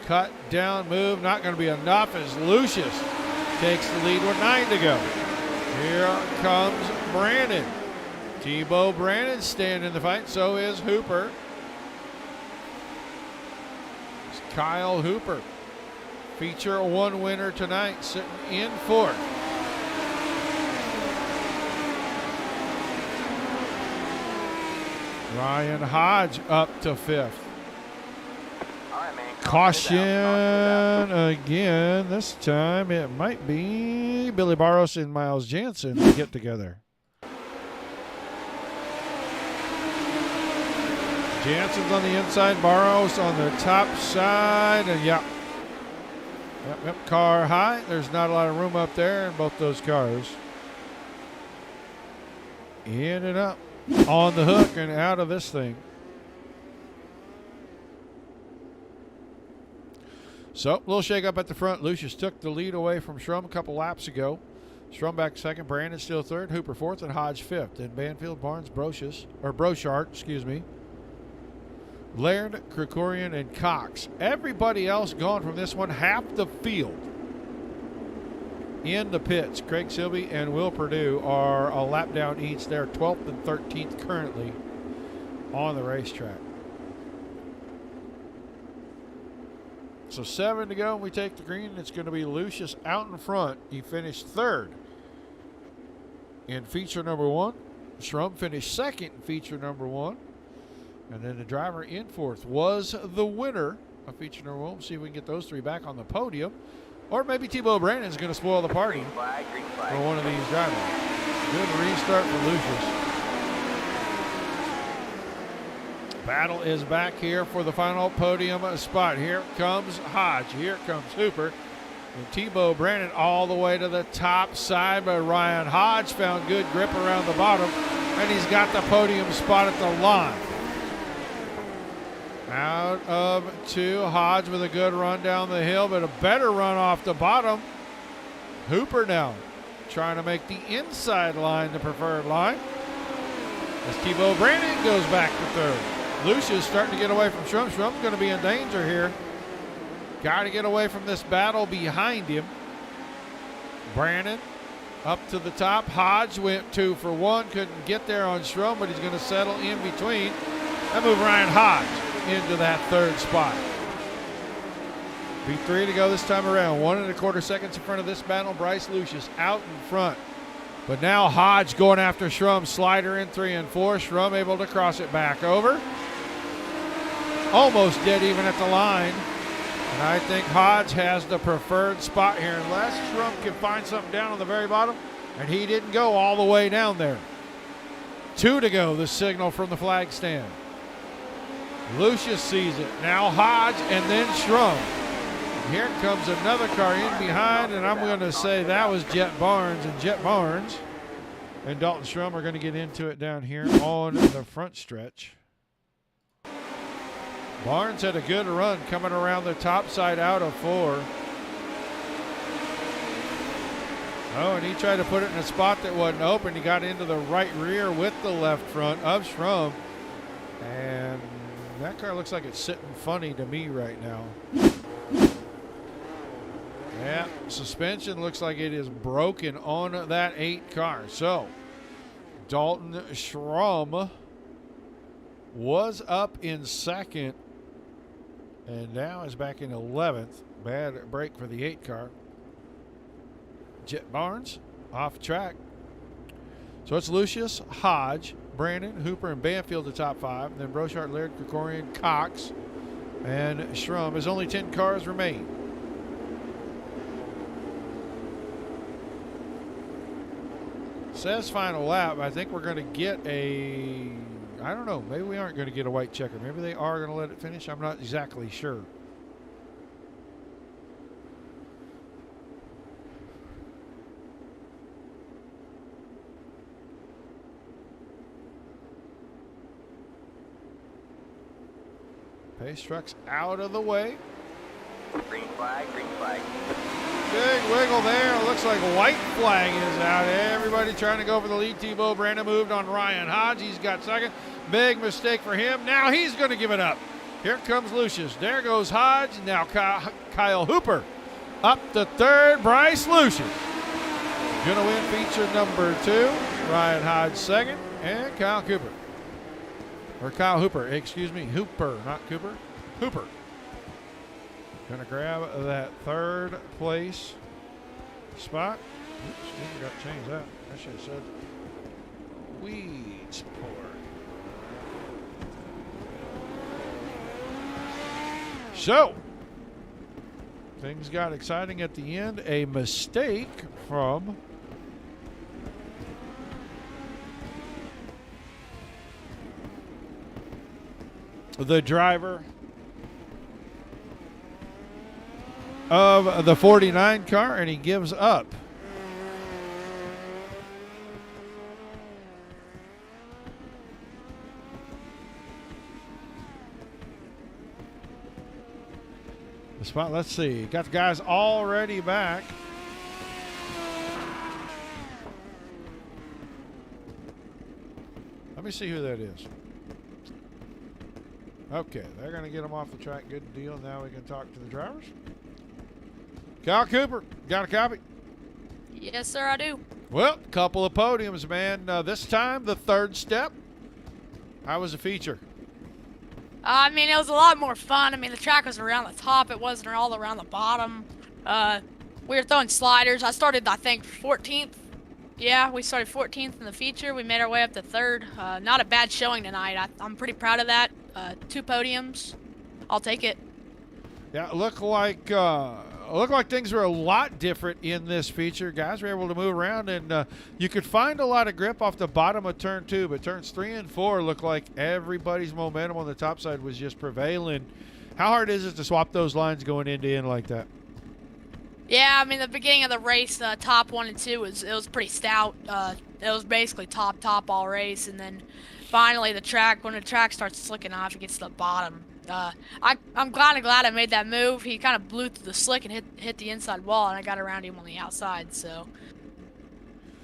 Cut down move, not going to be enough as Lucius takes the lead with 9 to go. Here comes Brandon. Tebow Brandon staying in the fight, so is Hooper. It's Kyle Hooper. Feature 1 winner tonight, sitting in 4th. Ryan Hodge up to 5th. Caution again. This time it might be Billy Barros and Miles Jansen to get together. Jansen's on the inside, Barros on the top side, and Yep, car high. There's not a lot of room up there in both those cars. Ended up on the hook and out of this thing. So, a little shake up at the front. Lucius took the lead away from Schrum a couple laps ago. Schrum back second, Brandon still third, Hooper fourth, and Hodge fifth. Then Banfield, Barnes, Brochart, Laird, Krikorian, and Cox. Everybody else gone from this one. Half the field in the pits. Craig Silvey and Will Perdue are a lap down each. They're 12th and 13th currently on the racetrack. So 7 to go, and we take the green. It's going to be Lucius out in front. He finished 3rd in feature number 1. Schrum finished 2nd in feature number 1. And then the driver in 4th was the winner of feature number 1. We'll see if we can get those 3 back on the podium. Or maybe Tebow Brandon's going to spoil the party for one of these drivers. Good restart for Lucius. Battle is back here for the final podium spot. Here comes Hodge. Here comes Hooper. And Tebow Brandon all the way to the top side, but Ryan Hodge found good grip around the bottom, and he's got the podium spot at the line. Out of 2, Hodge with a good run down the hill, but a better run off the bottom. Hooper now trying to make the inside line the preferred line. As Tebow Brandon goes back to 3rd. Lucius starting to get away from Schrum. Schrum's going to be in danger here. Got to get away from this battle behind him. Brandon up to the top. Hodge went 2 for 1. Couldn't get there on Schrum, but he's going to settle in between. That move Ryan Hodge into that 3rd spot. P3 to go this time around. 1.25 seconds in front of this battle. Bryce Lucius out in front. But now Hodge going after Schrum. Slider in 3 and 4. Schrum able to cross it back over. Almost dead even at the line. And I think Hodge has the preferred spot here unless Schrum can find something down on the very bottom. And he didn't go all the way down there. 2 to go, the signal from the flag stand. Lucius sees it. Now Hodge and then Schrum. Here comes another car in behind, and I'm going to say that was Jet Barnes. And Jet Barnes and Dalton Schrum are going to get into it down here on the front stretch. Barnes had a good run coming around the top side out of 4. Oh, and he tried to put it in a spot that wasn't open. He got into the right rear with the left front of Schrum. And that car looks like it's sitting funny to me right now. Yeah, suspension looks like it is broken on that 8 car. So, Dalton Schrum was up in 2nd and now is back in 11th. Bad break for the 8 car. Jet Barnes off track. So it's Lucius, Hodge, Brandon, Hooper, and Banfield the top 5. And then Brochart, Laird, Krikorian, Cox, and Schrum. As only 10 cars remain. Says final lap. I think we're going to get a, I don't know, maybe we aren't going to get a white checker. Maybe they are going to let it finish. I'm not exactly sure. Pace truck's out of the way. Green flag, green flag. Big wiggle there. Looks like white flag is out. Everybody trying to go for the lead. Tebow Brandon moved on Ryan Hodge. He's got 2nd. Big mistake for him. Now he's going to give it up. Here comes Lucius. There goes Hodge. Now Kyle Hooper up to 3rd. Bryce Lucius going to win feature number 2. Ryan Hodge 2nd. And Kyle Cooper. Or Kyle Hooper. Excuse me. Hooper, not Cooper. Hooper. Going to grab that 3rd place spot. Oops, I forgot to change that. I should have said Weedsport. So, things got exciting at the end. A mistake from the driver of the 49 car, and he gives up. The spot, let's see. Got the guys already back. Let me see who that is. Okay, they're going to get them off the track. Good deal. Now we can talk to the drivers. Kyle Cooper, got a copy? Yes, sir, I do. Well, couple of podiums, man. This time, the 3rd step. How was the feature? I mean, it was a lot more fun. I mean, the track was around the top. It wasn't all around the bottom. We were throwing sliders. I started, I think, 14th. Yeah, we started 14th in the feature. We made our way up to 3rd. Not a bad showing tonight. I'm pretty proud of that. 2 podiums. I'll take it. Yeah, looked like things were a lot different in this feature. Guys were able to move around, and you could find a lot of grip off the bottom of turn 2, but turns 3 and 4 looked like everybody's momentum on the top side was just prevailing. How hard is it to swap those lines going end to end like that? Yeah, I mean, the beginning of the race, top 1 and 2 was pretty stout. It was basically top all race, and then finally when the track starts slicking off, it gets to the bottom. I'm glad I made that move. He kind of blew through the slick and hit the inside wall, and I got around him on the outside. So,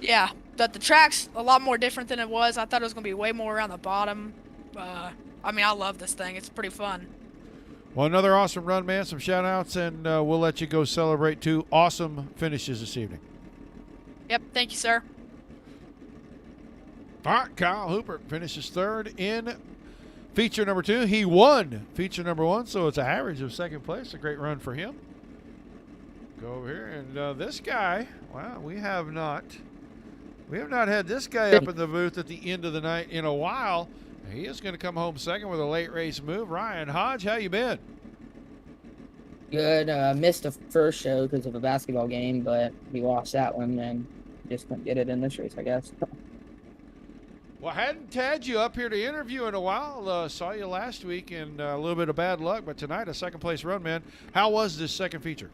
yeah, but the track's a lot more different than it was. I thought it was going to be way more around the bottom. I mean, I love this thing. It's pretty fun. Well, another awesome run, man. Some shout-outs, and we'll let you go celebrate 2 awesome finishes this evening. Yep, thank you, sir. All right, Kyle Hooper finishes 3rd in feature number 2. He won feature number 1, so it's an average of 2nd place. A great run for him. Go over here, and this guy, wow, we have not had this guy up in the booth at the end of the night in a while. He is going to come home second with a late race move. Ryan Hodge, how you been? Good. Missed the first show because of a basketball game, but we lost that one and just couldn't get it in this race, I guess. Well, I hadn't had you up here to interview in a while. Saw you last week and a little bit of bad luck, but tonight a second place run, man. How was this second feature?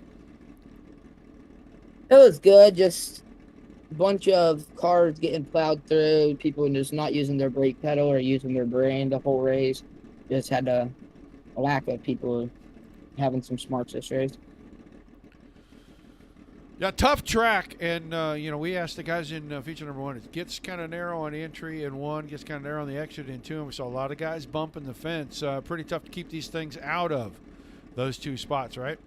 It was good. Just a bunch of cars getting plowed through, people just not using their brake pedal or using their brain the whole race. Just had a lack of people having some smarts this race. Yeah, tough track, and we asked the guys in feature number one. It gets kind of narrow on entry in one, gets kind of narrow on the exit in two, and we saw a lot of guys bumping the fence. Pretty tough to keep these things out of those two spots, right?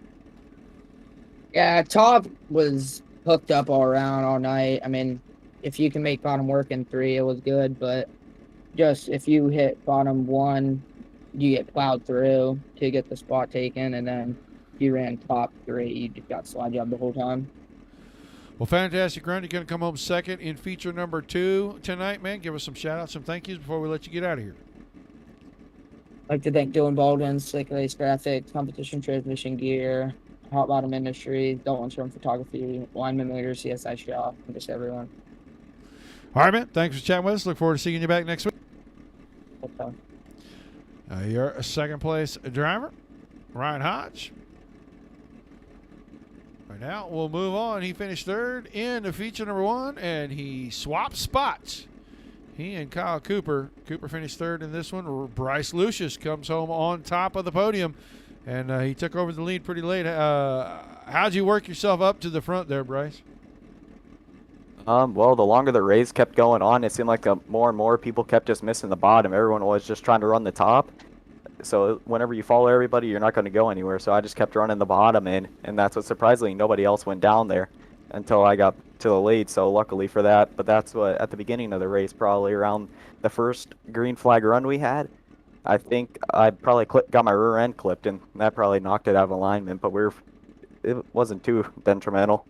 Yeah, top was hooked up all around all night. I mean, if you can make bottom work in three, it was good, but just if you hit bottom one, you get plowed through to get the spot taken, and then if you ran top three, you just got slide job the whole time. Well, fantastic run. You're going to come home second in feature number 2 tonight, man. Give us some shout-outs, some thank yous before we let you get out of here. I'd like to thank Dylan Baldwin, Slick Race Graphics, Competition Transmission Gear, Hot Bottom Industries, Dalton's From Photography, Lineman Motor, CSI Shop, and just everyone. All right, man. Thanks for chatting with us. Look forward to seeing you back next week. Okay. You're a second place driver, Ryan Hodge. Right now, we'll move on. He finished third in the feature number 1, and he swapped spots. He and Kyle Cooper. Cooper finished third in this one. Bryce Lucius comes home on top of the podium, and he took over the lead pretty late. How'd you work yourself up to the front there, Bryce? Well, the longer the race kept going on, it seemed like more and more people kept just missing the bottom. Everyone was just trying to run the top. So whenever you follow everybody, you're not going to go anywhere. So I just kept running the bottom in, and that's what surprisingly nobody else went down there until I got to the lead. So luckily for that, but that's what at the beginning of the race, probably around the first green flag run we had, I think I probably got my rear end clipped, and that probably knocked it out of alignment. But it wasn't too detrimental.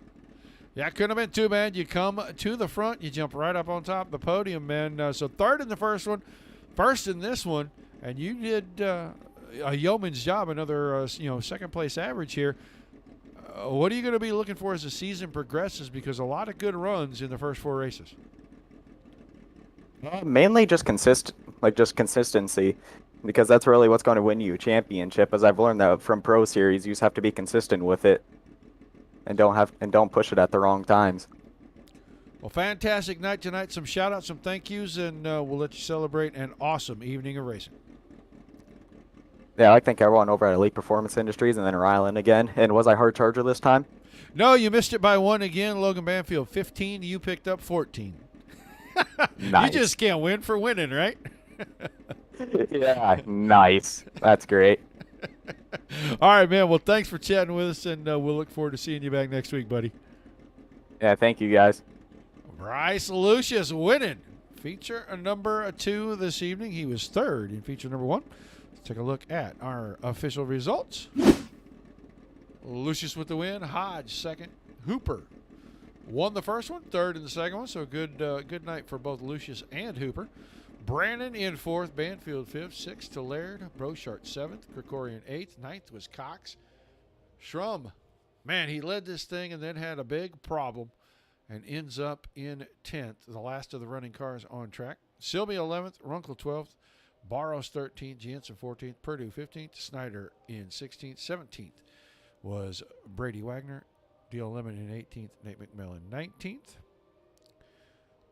Yeah, couldn't have been too bad. You come to the front, you jump right up on top of the podium, man. So third in the first one, first in this one, and you did a yeoman's job, another second place average here. What are you going to be looking for as the season progresses? Because a lot of good runs in the first 4 races. Mainly just consistency, because that's really what's going to win you a championship. As I've learned that from Pro Series, you just have to be consistent with it, and don't push it at the wrong times. Well, fantastic night tonight. Some shout-outs, some thank yous, and we'll let you celebrate an awesome evening of racing. Yeah, I thank everyone over at Elite Performance Industries, and then Ryland again. And was I hard charger this time? No, you missed it by 1 again. Logan Banfield, 15. You picked up 14. Nice. You just can't win for winning, right? Yeah, nice. That's great. All right, man. Well, thanks for chatting with us, and we'll look forward to seeing you back next week, buddy. Yeah, thank you guys. Bryce Lucius winning feature number 2 this evening. He was third in feature number 1. Let's take a look at our official results. Lucius with the win. Hodge second. Hooper won the first one, third in the second one. So good night for both Lucius and Hooper. Brandon in 4th, Banfield 5th, 6th to Laird, Brochart 7th, Krikorian 8th, 9th was Cox. Schrum, man, he led this thing and then had a big problem and ends up in 10th, the last of the running cars on track. Sylvia 11th, Runkle 12th, Barros 13th, Jensen 14th, Purdue 15th, Snyder in 16th, 17th was Brady Wagner, Deal Lemon in 18th, Nate McMillan 19th,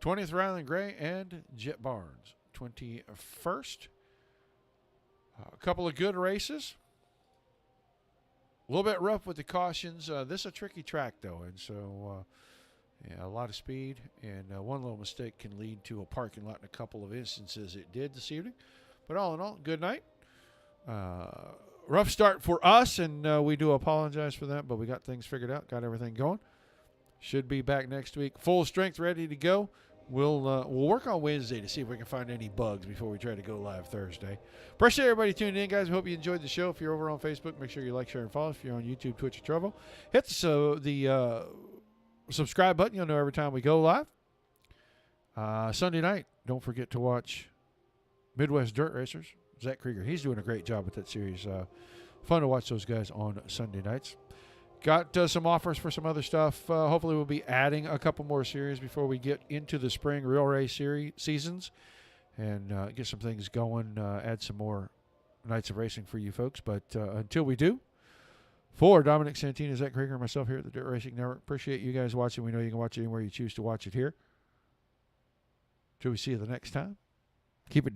20th Ryland Gray, and Jet Barnes 21st. A couple of good races. A little bit rough with the cautions. This is a tricky track, though, and so a lot of speed, and one little mistake can lead to a parking lot in a couple of instances. It did this evening. But all in all, good night. Rough start for us, and we do apologize for that, but we got things figured out, got everything going. Should be back next week. Full strength, ready to go. we'll work on Wednesday to see if we can find any bugs before we try to go live Thursday. Appreciate everybody tuning in, guys. We hope you enjoyed the show. If you're over on Facebook, make sure you like, share, and follow. If you're on YouTube, Twitch, or Trovo, hit the subscribe button. You'll know every time we go live. Sunday night, don't forget to watch Midwest Dirt Racers. Zach Krieger, he's doing a great job with that series. Fun to watch those guys on Sunday nights. Got some offers for some other stuff. Hopefully we'll be adding a couple more series before we get into the spring real race seasons and get some things going, add some more nights of racing for you folks. But until we do, for Dominic Santini, Zach Krieger, and myself here at the Dirt Racing Network, appreciate you guys watching. We know you can watch it anywhere you choose to watch it here. Till we see you the next time, keep it